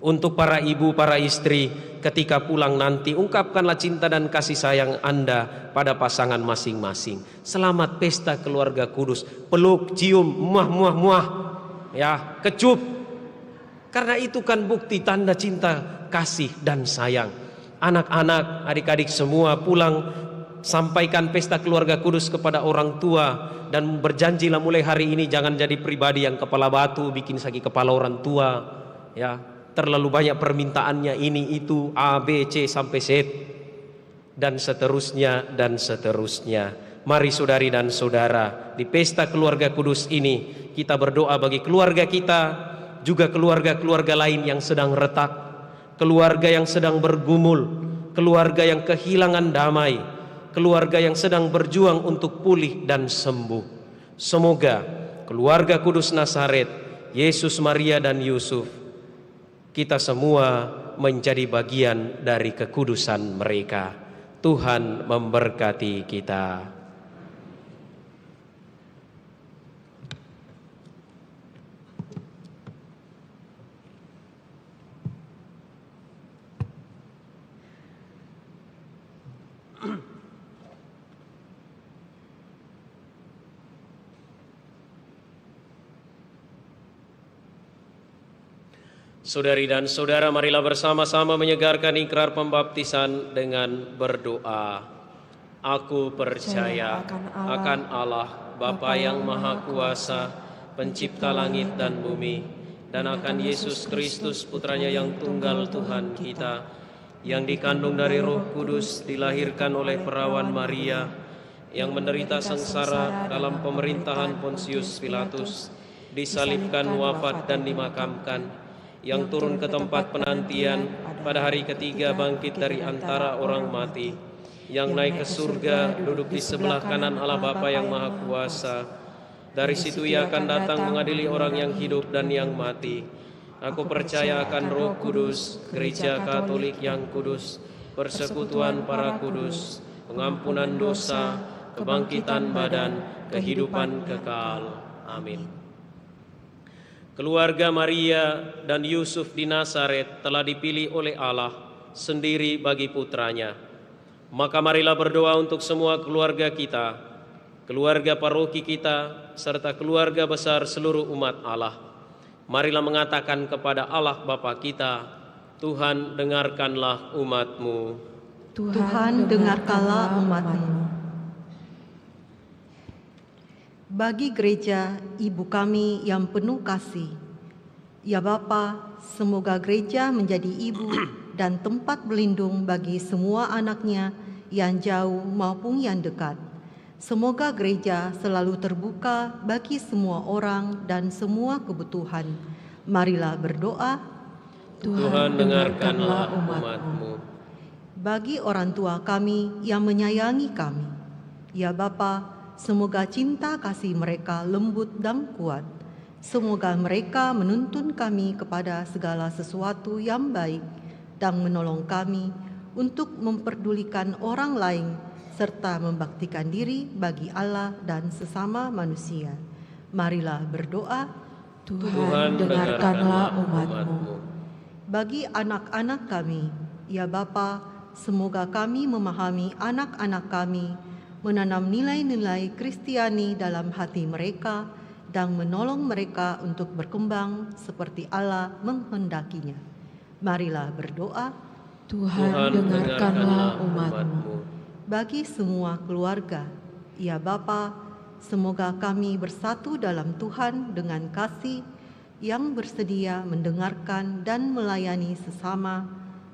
Untuk para ibu, para istri, ketika pulang nanti, ungkapkanlah cinta dan kasih sayang Anda pada pasangan masing-masing. Selamat pesta keluarga kudus. Peluk, cium, muah, muah, muah. Ya, kecup. Karena itu kan bukti tanda cinta, kasih dan sayang. Anak-anak, adik-adik semua pulang, sampaikan pesta keluarga kudus kepada orang tua, dan berjanjilah mulai hari ini jangan jadi pribadi yang kepala batu, bikin sakit kepala orang tua, ya. Terlalu banyak permintaannya, ini itu A, B, C sampai Z, dan seterusnya dan seterusnya. Mari saudari dan saudara, di pesta keluarga kudus ini kita berdoa bagi keluarga kita, juga keluarga-keluarga lain yang sedang retak, keluarga yang sedang bergumul, keluarga yang kehilangan damai, keluarga yang sedang berjuang untuk pulih dan sembuh. Semoga keluarga kudus Nazaret, Yesus, Maria dan Yusuf, kita semua menjadi bagian dari kekudusan mereka. Tuhan memberkati kita. Saudari dan saudara, marilah bersama-sama menyegarkan ikrar pembaptisan dengan berdoa. Aku percaya akan Allah, Bapa yang Maha Kuasa, Pencipta langit dan bumi, dan akan Yesus Kristus, Putranya yang tunggal Tuhan kita, yang dikandung dari Roh Kudus, dilahirkan oleh perawan Maria, yang menderita sengsara dalam pemerintahan Pontius Pilatus, disalibkan, wafat dan dimakamkan, yang turun ke tempat penantian, pada hari ketiga bangkit dari antara orang mati, yang naik ke surga, duduk di sebelah kanan Allah Bapa yang Maha Kuasa. Dari situ Ia akan datang mengadili orang yang hidup dan yang mati. Aku percaya akan Roh Kudus, Gereja Katolik yang kudus, persekutuan para kudus, pengampunan dosa, kebangkitan badan, kehidupan kekal. Amin. Keluarga Maria dan Yusuf di Nazaret telah dipilih oleh Allah sendiri bagi putranya. Maka marilah berdoa untuk semua keluarga kita, keluarga paroki kita, serta keluarga besar seluruh umat Allah. Marilah mengatakan kepada Allah Bapa kita, Tuhan dengarkanlah umat-Mu. Tuhan dengarkanlah umat-Mu. Bagi gereja ibu kami yang penuh kasih, ya Bapa, semoga gereja menjadi ibu dan tempat berlindung bagi semua anaknya yang jauh maupun yang dekat. Semoga gereja selalu terbuka bagi semua orang dan semua kebutuhan. Marilah berdoa. Tuhan dengarkanlah umat-Mu. Bagi orang tua kami yang menyayangi kami, ya Bapa, semoga cinta kasih mereka lembut dan kuat. Semoga mereka menuntun kami kepada segala sesuatu yang baik dan menolong kami untuk memperdulikan orang lain serta membaktikan diri bagi Allah dan sesama manusia. Marilah berdoa. Tuhan dengarkanlah umat-Mu. Bagi anak-anak kami, ya Bapa, semoga kami memahami anak-anak kami, menanam nilai-nilai Kristiani dalam hati mereka, dan menolong mereka untuk berkembang seperti Allah menghendakinya. Marilah berdoa. Tuhan dengarkanlah umat-Mu. Bagi semua keluarga, ya Bapa, semoga kami bersatu dalam Tuhan dengan kasih, yang bersedia mendengarkan dan melayani sesama,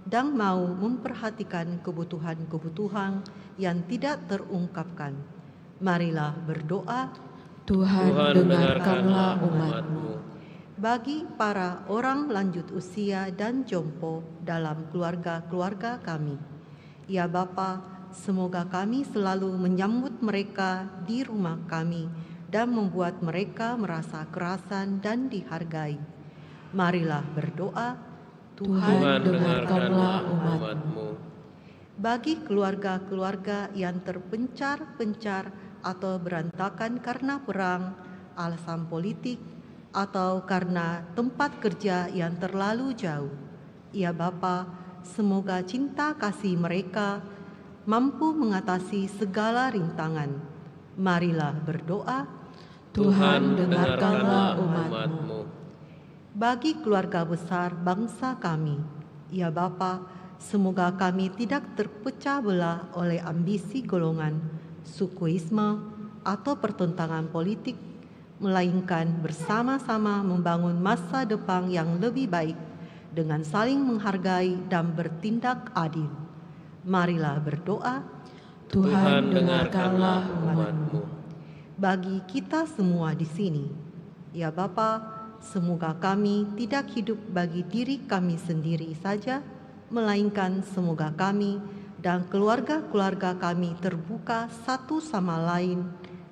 dan mau memperhatikan kebutuhan-kebutuhan yang tidak terungkapkan. Marilah berdoa. Tuhan dengarkanlah umat-Mu. Bagi para orang lanjut usia dan jompo dalam keluarga-keluarga kami, ya Bapa, semoga kami selalu menyambut mereka di rumah kami dan membuat mereka merasa kerasan dan dihargai. Marilah berdoa. Tuhan dengarkanlah umat-Mu. Bagi keluarga-keluarga yang terpencar-pencar atau berantakan karena perang, alasan politik, atau karena tempat kerja yang terlalu jauh, ya Bapa, semoga cinta kasih mereka mampu mengatasi segala rintangan. Marilah berdoa. Tuhan dengarkanlah umat-Mu. bagi keluarga besar bangsa kami. Ya Bapa, semoga kami tidak terpecah belah oleh ambisi golongan, sukuisme, atau pertentangan politik, melainkan bersama-sama membangun masa depan yang lebih baik dengan saling menghargai dan bertindak adil. Marilah berdoa. Tuhan, dengarkanlah umat-Mu. Bagi kita semua di sini, ya Bapa, semoga kami tidak hidup bagi diri kami sendiri saja, melainkan semoga kami dan keluarga-keluarga kami terbuka satu sama lain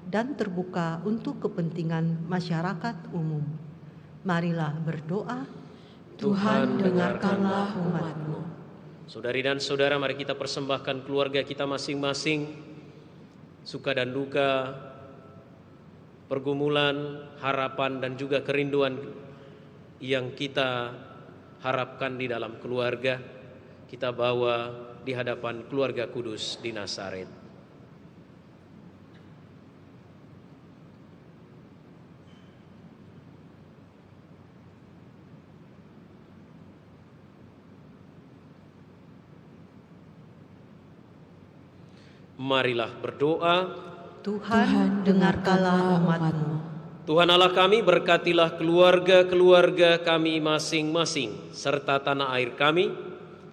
dan terbuka untuk kepentingan masyarakat umum. Marilah berdoa. Tuhan, dengarkanlah umat-Mu. Saudari dan saudara, mari kita persembahkan keluarga kita masing-masing, suka dan duka, pergumulan, harapan, dan juga kerinduan yang kita harapkan di dalam keluarga, kita bawa di hadapan keluarga kudus di Nazaret. Marilah berdoa. Tuhan, dengarkanlah umat-Mu. Tuhan Allah kami, berkatilah keluarga-keluarga kami masing-masing, serta tanah air kami,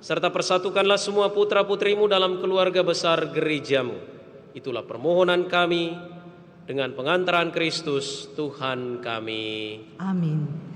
serta persatukanlah semua putra-putrimu dalam keluarga besar gerejamu. Itulah permohonan kami dengan pengantaran Kristus Tuhan kami. Amin.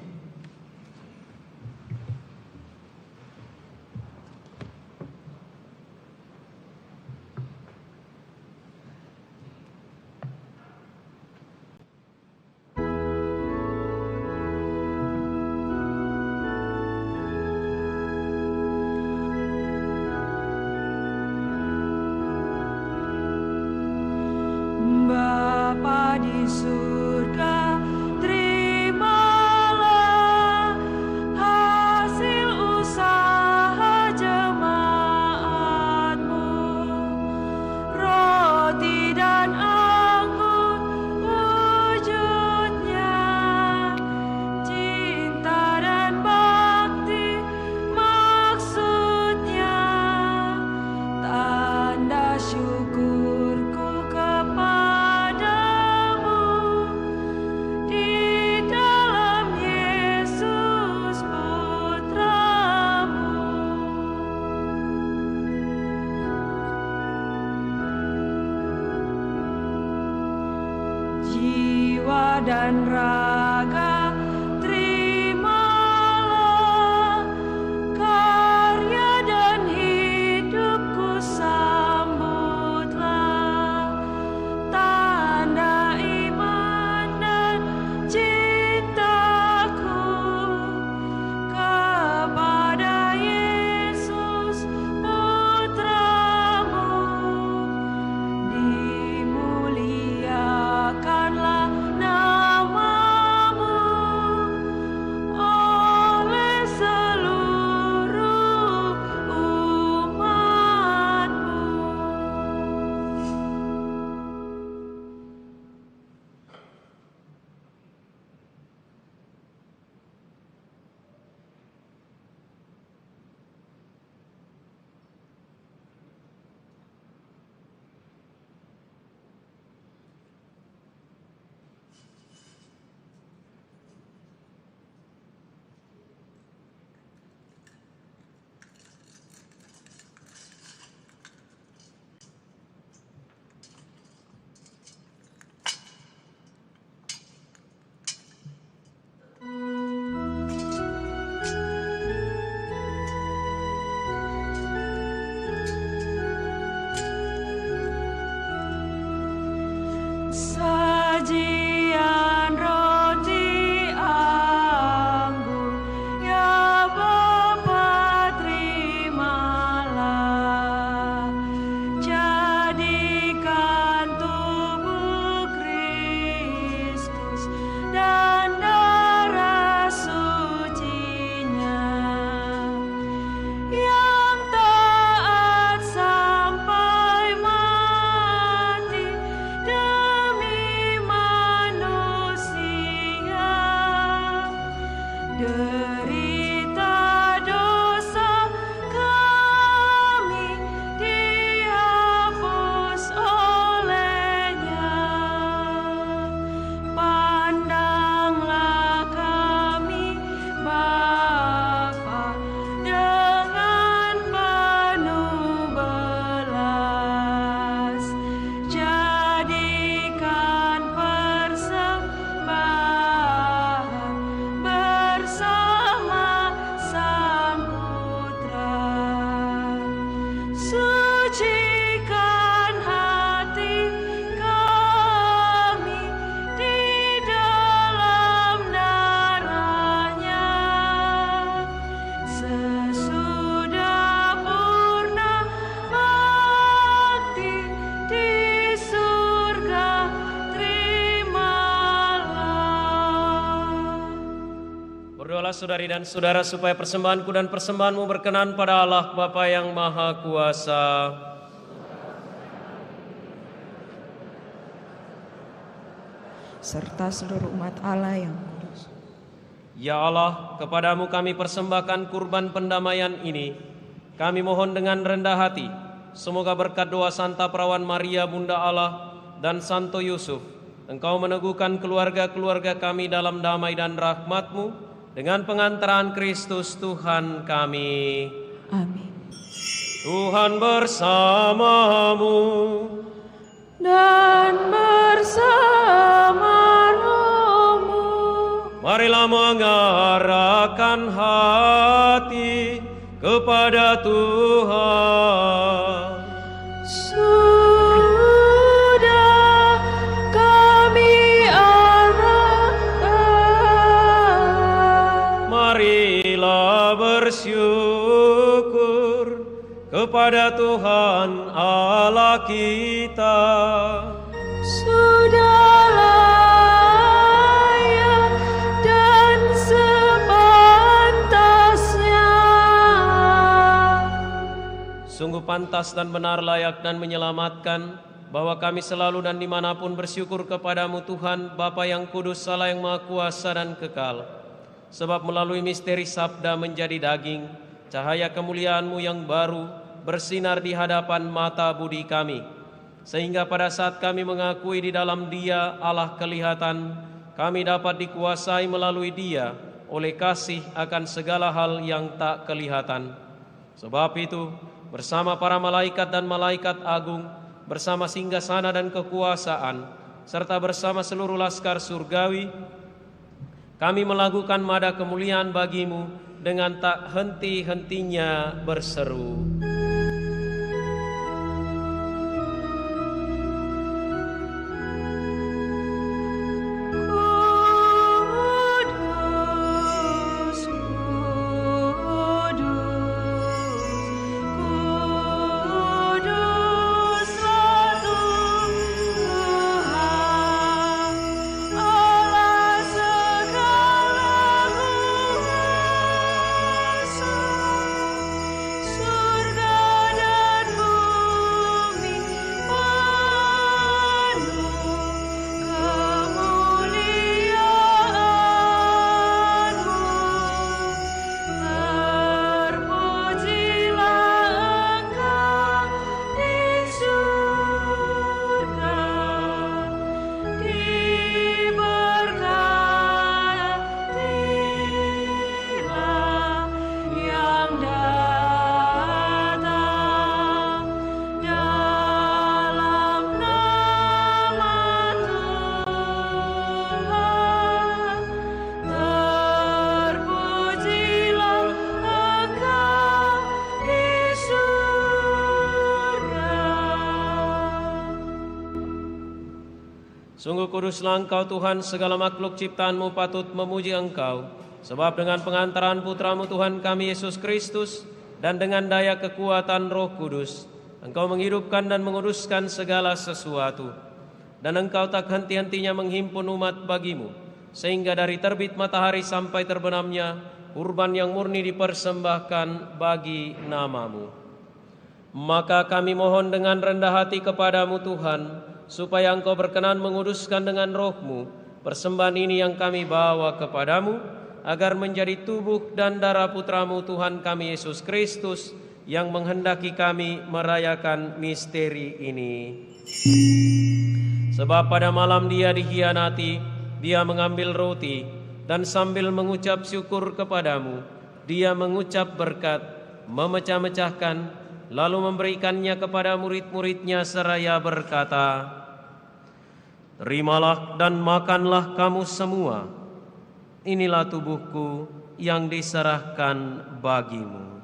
Bapa di surga, terimalah derita dosa kami dihapus olehnya. Pandanglah kami Bapa dengan penuh belas, jadikan persembahan bersama Sang Putra. Sucikan hati kami di dalam darah-Nya. Sesudah purna bakti di surga, terimalah. Berdoalah saudari dan saudara supaya persembahanku dan persembahanmu berkenan pada Allah Bapa yang Maha Kuasa. serta seluruh umat Allah yang kudus. Ya Allah, kepadamu kami persembahkan kurban pendamaian ini. Kami mohon dengan rendah hati, semoga berkat doa Santa Perawan Maria Bunda Allah dan Santo Yusuf, Engkau meneguhkan keluarga-keluarga kami dalam damai dan rahmat-Mu dengan pengantaran Kristus Tuhan kami. Amin. Tuhan bersamamu. Dan bersama rohmu. Marilah mengarahkan hati kepada Tuhan. Sudah kami arahkan. Marilah bersyukur kepada Tuhan Allah kita. Sudah layak dan sepantasnya. Sungguh pantas dan benar, layak dan menyelamatkan, bahwa kami selalu dan dimanapun bersyukur kepadamu Tuhan, Bapa yang kudus, Allah yang maha kuasa dan kekal. Sebab melalui misteri sabda menjadi daging, cahaya kemuliaan-Mu yang baru bersinar di hadapan mata budi kami. Sehingga pada saat kami mengakui di dalam Dia Allah kelihatan, kami dapat dikuasai melalui Dia oleh kasih akan segala hal yang tak kelihatan. Sebab itu, bersama para malaikat dan malaikat agung, bersama singgasana dan kekuasaan, serta bersama seluruh laskar surgawi, kami melakukan mada kemuliaan bagi-Mu dengan tak henti-hentinya berseru. Sungguh kuduslah Engkau Tuhan, segala makhluk ciptaan-Mu patut memuji Engkau. Sebab dengan pengantaran Putra-Mu Tuhan kami Yesus Kristus, dan dengan daya kekuatan Roh Kudus, Engkau menghidupkan dan menguduskan segala sesuatu. Dan Engkau tak henti-hentinya menghimpun umat bagi-Mu, sehingga dari terbit matahari sampai terbenamnya, kurban yang murni dipersembahkan bagi nama-Mu. Maka kami mohon dengan rendah hati kepadamu Tuhan, supaya Engkau berkenan menguduskan dengan Roh-Mu persembahan ini yang kami bawa kepadamu, agar menjadi tubuh dan darah Putramu Tuhan kami Yesus Kristus, yang menghendaki kami merayakan misteri ini. Sebab pada malam Dia dikhianati, Dia mengambil roti, dan sambil mengucap syukur kepadamu, Dia mengucap berkat, memecah-mecahkan, lalu memberikannya kepada murid-muridnya seraya berkata, "Terimalah dan makanlah kamu semua, inilah tubuhku yang diserahkan bagimu."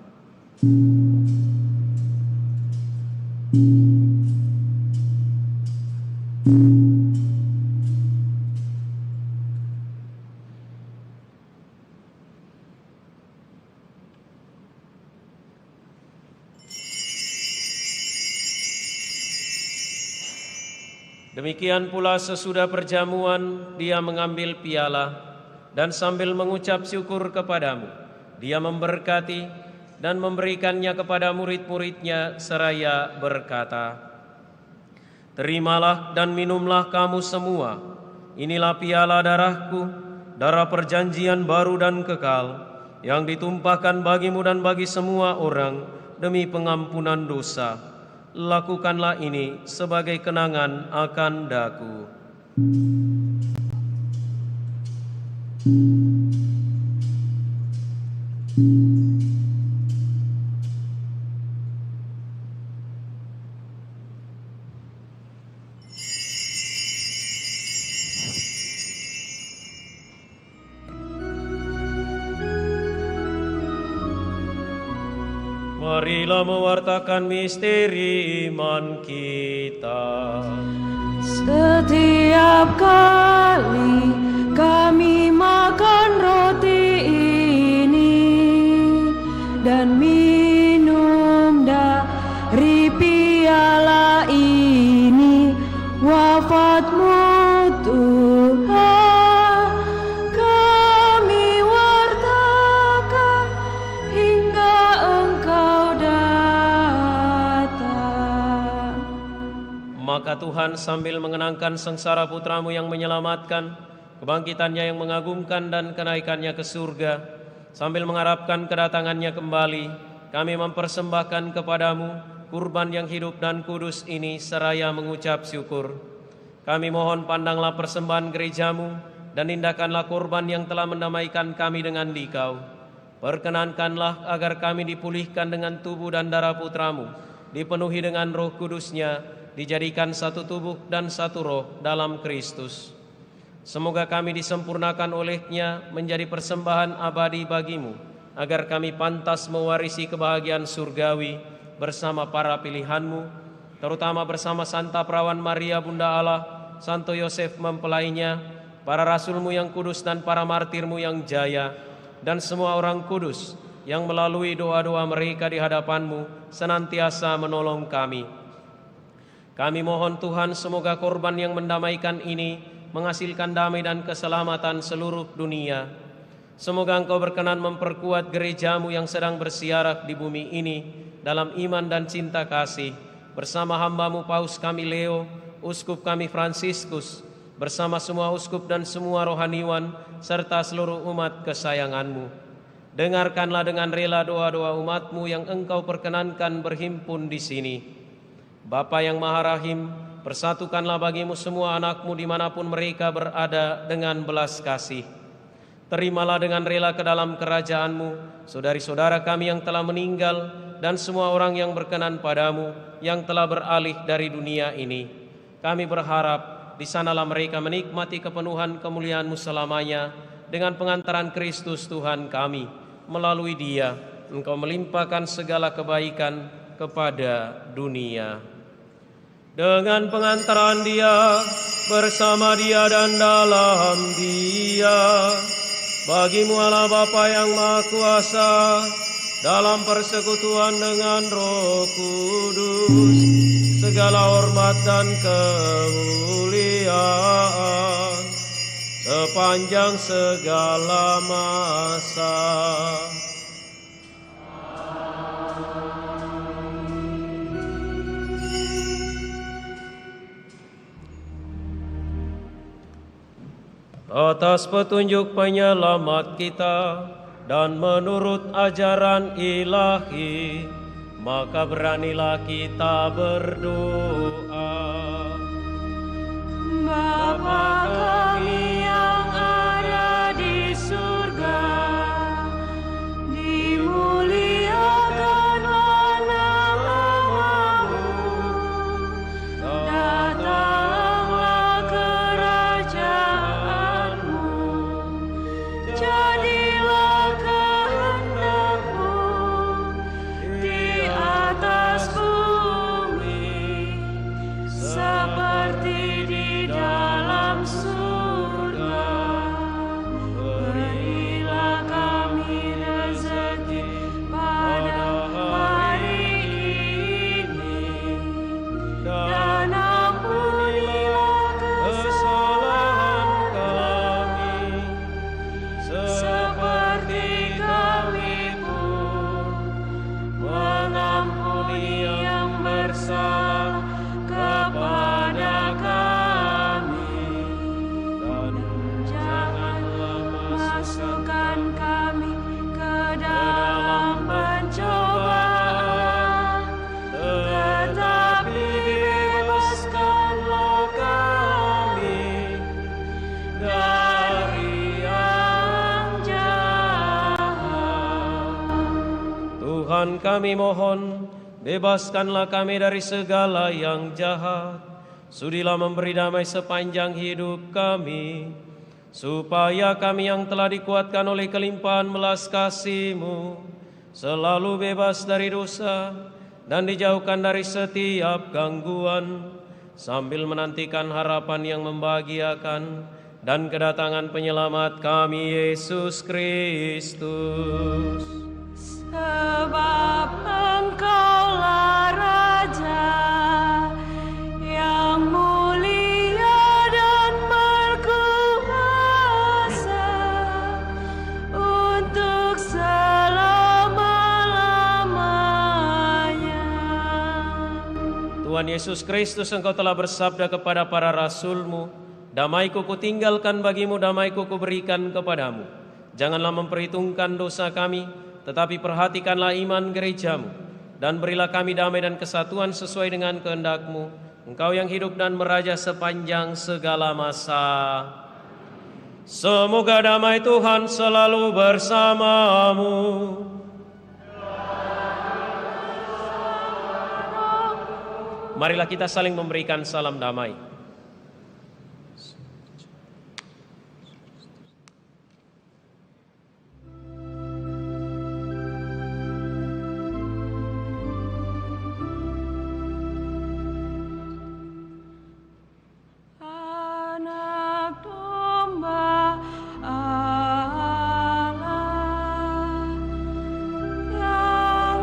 Demikian pula sesudah perjamuan, Dia mengambil piala, dan sambil mengucap syukur kepadamu, Dia memberkati dan memberikannya kepada murid-muridnya seraya berkata, "Terimalah dan minumlah kamu semua, inilah piala darahku, darah perjanjian baru dan kekal, yang ditumpahkan bagimu dan bagi semua orang demi pengampunan dosa. Lakukanlah ini sebagai kenangan akan daku." Marilah mewartakan misteri iman kita. Setiap kali kami makan roti ini dan minum dari piala ini, wafat-Mu Tuhan kami wartakan hingga Engkau datang. Maka Tuhan sambil mengenangkan sengsara Putra-Mu yang menyelamatkan, kebangkitannya yang mengagumkan dan kenaikannya ke surga, sambil mengharapkan kedatangannya kembali, kami mempersembahkan kepadamu kurban yang hidup dan kudus ini seraya mengucap syukur. Kami mohon pandanglah persembahan gerejamu dan tindakanlah kurban yang telah mendamaikan kami dengan Dikau. Perkenankanlah agar kami dipulihkan dengan tubuh dan darah Putra-Mu, dipenuhi dengan Roh Kudus-Nya, dijadikan satu tubuh dan satu roh dalam Kristus. Semoga kami disempurnakan oleh-Nya menjadi persembahan abadi bagimu, agar kami pantas mewarisi kebahagiaan surgawi bersama para pilihan-Mu, terutama bersama Santa Perawan Maria Bunda Allah, Santo Yosef mempelainya, para rasul-Mu yang kudus dan para martir-Mu yang jaya, dan semua orang kudus yang melalui doa-doa mereka di hadapan-Mu senantiasa menolong kami. Kami mohon Tuhan, semoga korban yang mendamaikan ini menghasilkan damai dan keselamatan seluruh dunia. Semoga Engkau berkenan memperkuat gereja-Mu yang sedang bersiarah di bumi ini dalam iman dan cinta kasih, bersama hamba-Mu Paus kami Leo, Uskup kami Fransiskus, bersama semua uskup dan semua rohaniwan, serta seluruh umat kesayangan-Mu. Dengarkanlah dengan rela doa-doa umat-Mu yang Engkau perkenankan berhimpun di sini. Bapa yang Maha Rahim, persatukanlah bagimu semua anak-Mu dimanapun mereka berada dengan belas kasih. Terimalah dengan rela ke dalam kerajaan-Mu saudari-saudara kami yang telah meninggal dan semua orang yang berkenan padamu yang telah beralih dari dunia ini. Kami berharap di sanalah mereka menikmati kepenuhan kemuliaan-Mu selamanya dengan pengantaran Kristus Tuhan kami. Melalui Dia Engkau melimpahkan segala kebaikan kepada dunia. Dengan pengantaran Dia, bersama Dia dan dalam Dia, bagimu Allah Bapa yang Maha Kuasa, dalam persekutuan dengan Roh Kudus, segala hormat dan kemuliaan sepanjang segala masa. atas petunjuk penyelamat kita dan menurut ajaran ilahi, maka beranilah kita berdoa. Bapa kami yang ada di surga, dimuliakanlah nama-Mu, datanglah kerajaan-Mu, jadilah kehendak-Mu di atas bumi seperti di dalam surga. Berilah kami rezeki pada hari ini, dan ampunilah kesalahan kami, seperti kami pun mengampuni yang bersalah kepada kami, dan janganlah masukkan kami ke dalam pencobaan, tetapi bebaskanlah kami dari yang jahat. Tuhan kami mohon, bebaskanlah kami dari segala yang jahat. Sudilah memberi damai sepanjang hidup kami, supaya kami yang telah dikuatkan oleh kelimpahan belas kasih-Mu selalu bebas dari dosa dan dijauhkan dari setiap gangguan, sambil menantikan harapan yang membahagiakan dan kedatangan penyelamat kami, Yesus Kristus. Sebab Engkaulah Raja yang mulia dan berkuasa untuk selama-lamanya. Tuhan Yesus Kristus, Engkau telah bersabda kepada para rasul-Mu, damai-Ku kutinggalkan bagimu, damai-Ku kuberikan kepadamu. Janganlah memperhitungkan dosa kami, tetapi perhatikanlah iman gereja-Mu, dan berilah kami damai dan kesatuan sesuai dengan kehendak-Mu, Engkau yang hidup dan meraja sepanjang segala masa. Semoga damai Tuhan selalu bersamamu. Marilah kita saling memberikan salam damai. Anak domba Allah yang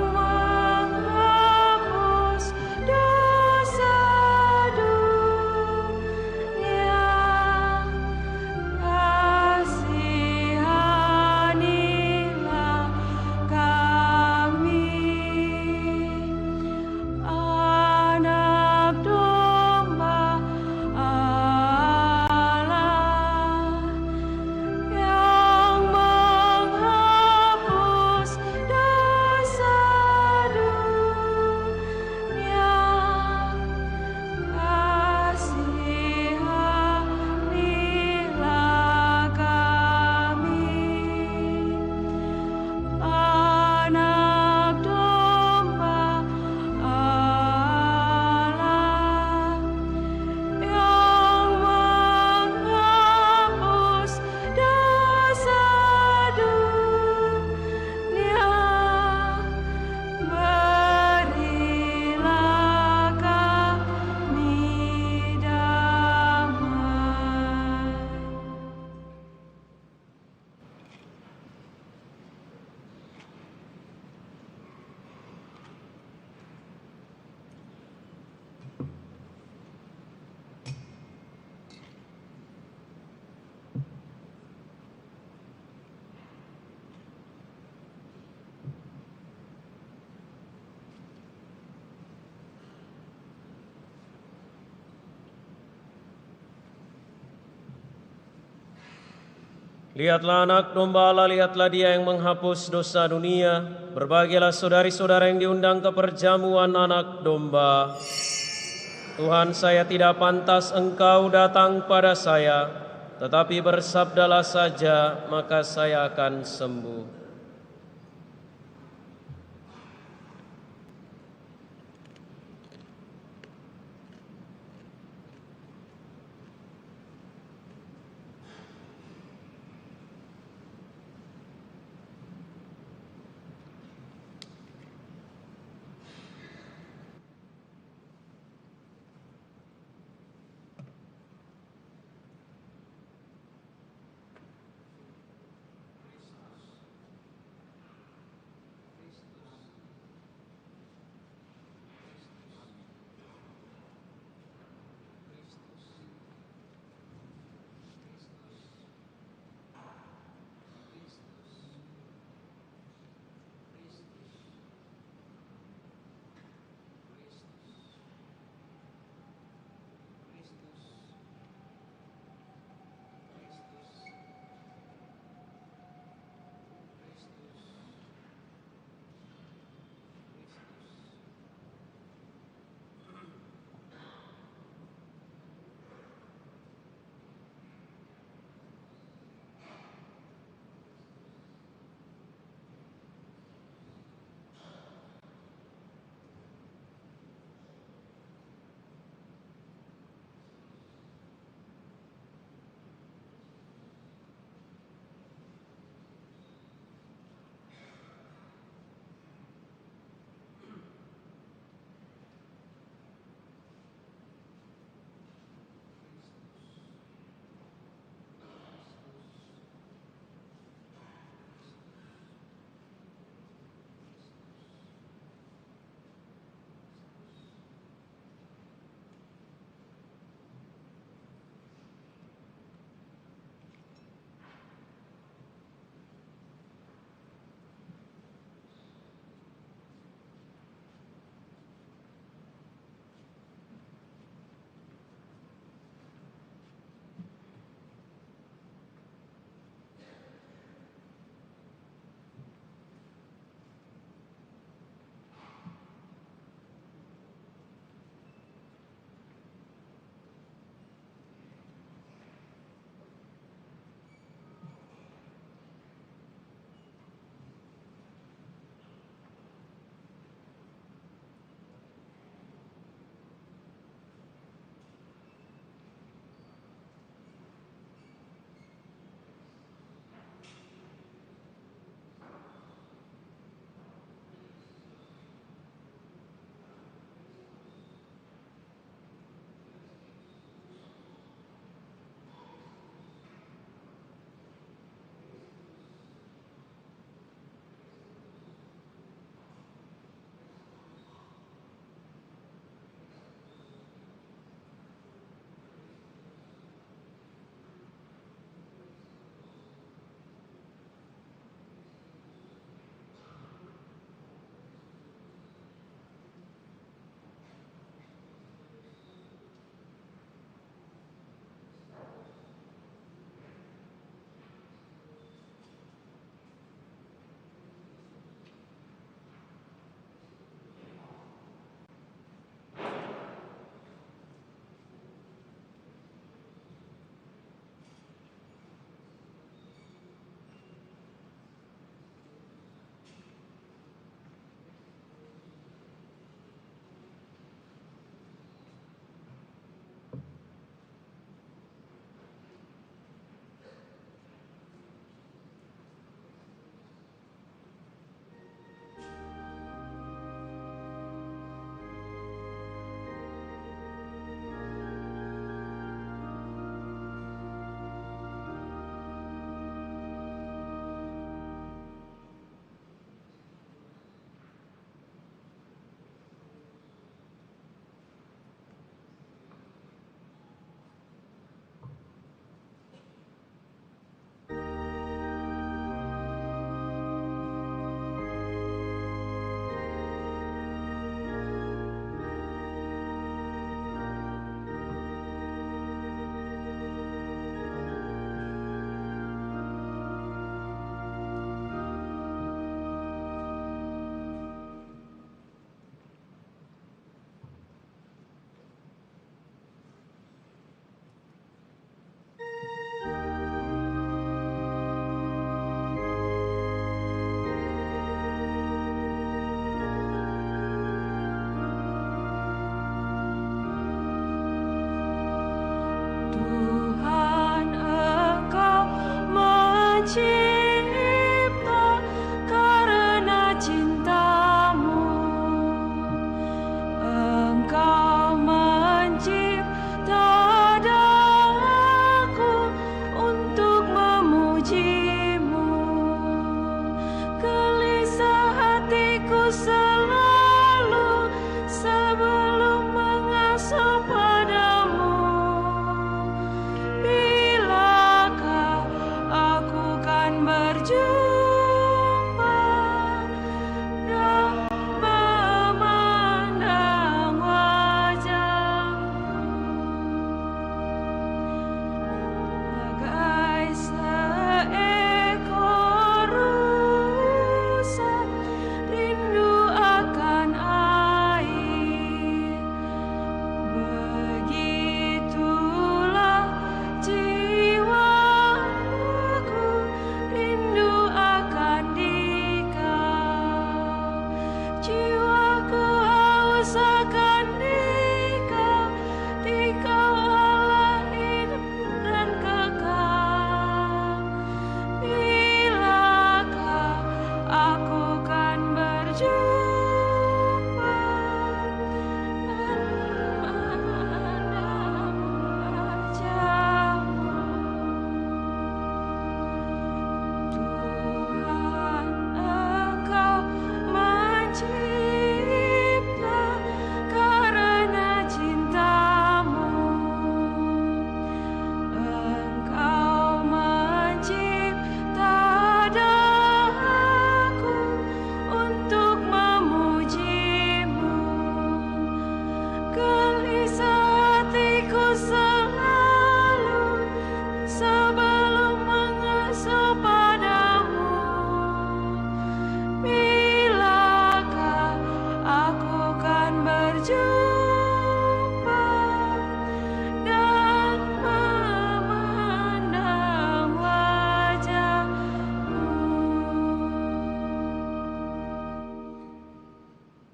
menghapus dosa dunia. Lihatlah anak domba Allah, lihatlah dia yang menghapus dosa dunia. Berbahagialah saudari-saudara yang diundang ke perjamuan anak domba. Tuhan, saya tidak pantas Engkau datang pada saya, tetapi bersabdalah saja, maka saya akan sembuh.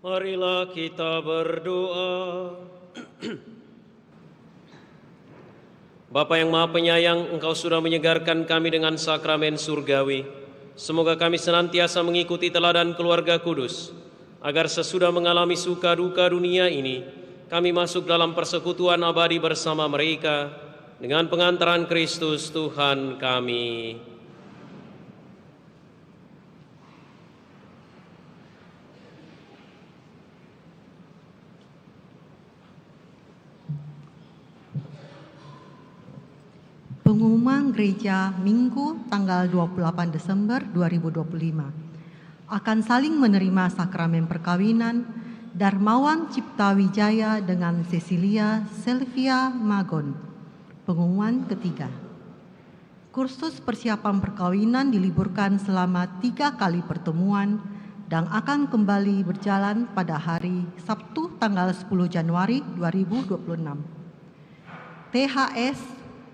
Marilah kita berdoa. Bapa yang Maha Penyayang, Engkau sudah menyegarkan kami dengan sakramen surgawi. Semoga kami senantiasa mengikuti teladan keluarga kudus, agar sesudah mengalami suka duka dunia ini, kami masuk dalam persekutuan abadi bersama mereka dengan pengantaran Kristus Tuhan kami. Pengumuman gereja Minggu tanggal 28 Desember 2025 akan saling menerima sakramen perkawinan Darmawan Cipta Wijaya dengan Cecilia Selvia Magon. Pengumuman ketiga. Kursus persiapan perkawinan diliburkan selama 3 kali pertemuan dan akan kembali berjalan pada hari Sabtu tanggal 10 Januari 2026.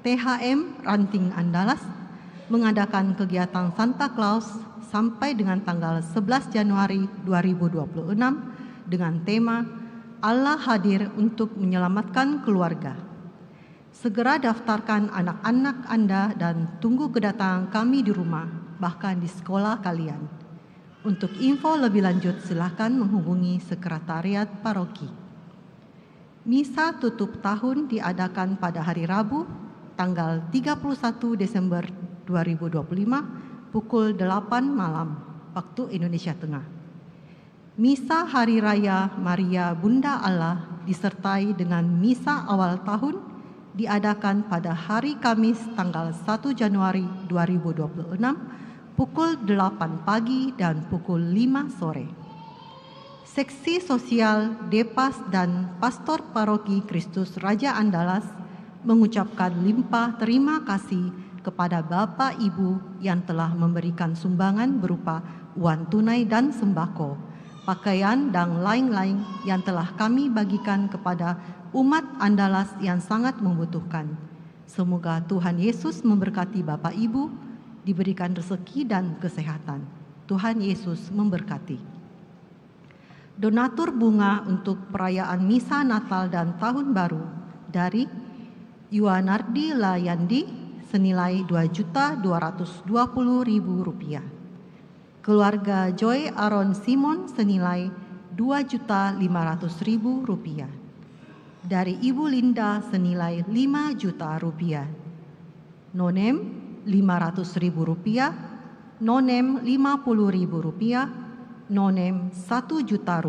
THM Ranting Andalas mengadakan kegiatan Santa Claus sampai dengan tanggal 11 Januari 2026 dengan tema Allah hadir untuk menyelamatkan keluarga. Segera daftarkan anak-anak Anda dan tunggu kedatangan kami di rumah, bahkan di sekolah kalian. Untuk info lebih lanjut silakan menghubungi Sekretariat Paroki. Misa tutup tahun diadakan pada hari Rabu tanggal 31 Desember 2025 pukul 8 malam waktu Indonesia Tengah. Misa Hari Raya Maria Bunda Allah disertai dengan misa awal tahun diadakan pada hari Kamis tanggal 1 Januari 2026 pukul 8 pagi dan pukul 5 sore. Seksi Sosial Depas dan Pastor Paroki Kristus Raja Andalas mengucapkan limpah terima kasih kepada Bapak Ibu yang telah memberikan sumbangan berupa uang tunai dan sembako, pakaian dan lain-lain yang telah kami bagikan kepada umat Andalas yang sangat membutuhkan. Semoga Tuhan Yesus memberkati Bapak Ibu, diberikan rezeki dan kesehatan. Tuhan Yesus memberkati. Donatur bunga untuk perayaan Misa Natal dan Tahun Baru dari Yuanardi Layandi senilai Rp2.220.000. Keluarga Joy Aaron Simon senilai Rp2.500.000. Dari Ibu Linda senilai Rp5 juta. Nonem Rp500.000, nonem Rp50.000, nonem Rp1 juta,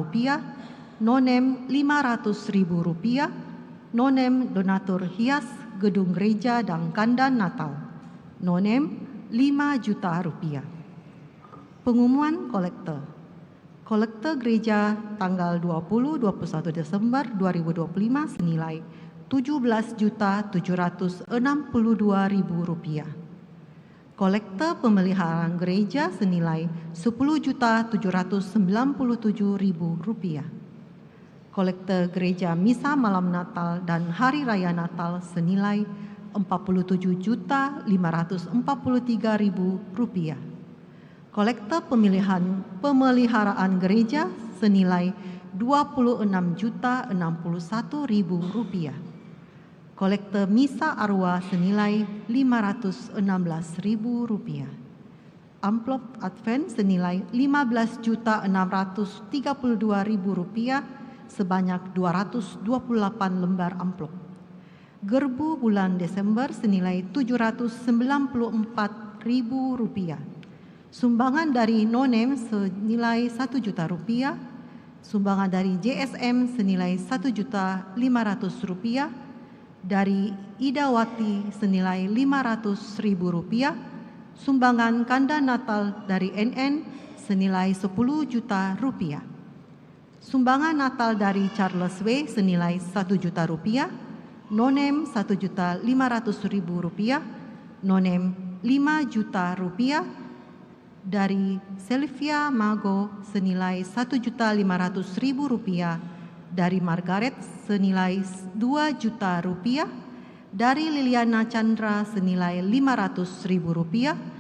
nonem Rp500.000, nonem donatur hias gedung gereja dan kandang Natal, nonem Rp5 juta. Pengumuman kolekte. Kolekte gereja tanggal 20-21 Desember 2025 senilai Rp17.762.000. Kolekte pemeliharaan gereja senilai Rp10.797.000. Kolekte gereja Misa Malam Natal dan Hari Raya Natal senilai Rp47.543.000. Kolekte pemeliharaan gereja senilai Rp26.061.000. Kolekte Misa Arwah senilai Rp516.000. Amplop Advent senilai Rp15.632.000 sebanyak 228 lembar amplop. Gerbu bulan Desember senilai Rp794.000. Sumbangan dari Nonem senilai Rp1 juta. Sumbangan dari JSM senilai Rp1.500.000. Dari Idawati senilai Rp500.000. Sumbangan kanda Natal dari NN senilai Rp10 juta. Sumbangan Natal dari Charles W senilai Rp1 juta. Nonem Rp1.500.000. Nonem Rp5 juta. Dari Selvia Mago senilai Rp1.500.000. Dari Margaret senilai Rp2 juta. Dari Liliana Chandra senilai Rp500.000.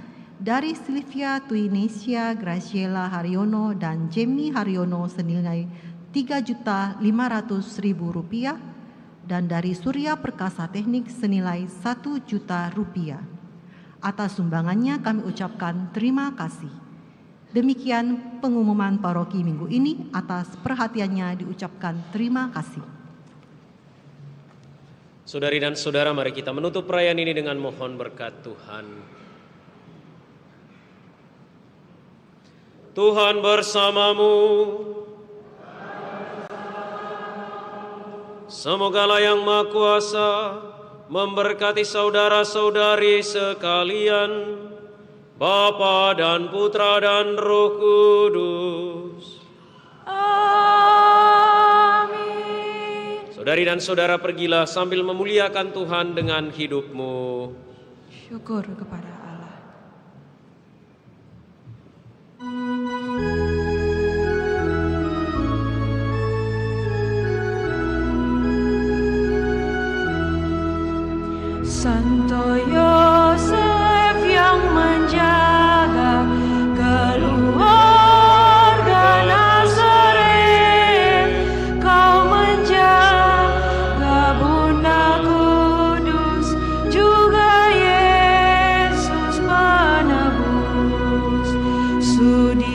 Dari Silvia Tuinesia Graciela Haryono dan Jamie Haryono senilai Rp3.500.000 dan dari Surya Perkasa Teknik senilai Rp1.000.000. Atas sumbangannya kami ucapkan terima kasih. Demikian pengumuman paroki minggu ini, atas perhatiannya diucapkan terima kasih. Saudari dan saudara, mari kita menutup perayaan ini dengan mohon berkat Tuhan. Tuhan bersamamu. Semogalah Yang Maha Kuasa memberkati saudara-saudari sekalian, Bapa dan Putra dan Roh Kudus. Amin. Saudari dan saudara, pergilah sambil memuliakan Tuhan dengan hidupmu. Syukur kepada Allah. Santo Yosef yang menjaga keluarga Nazaret, kau menjaga Bunda Kudus, juga Yesus penebus. Sudi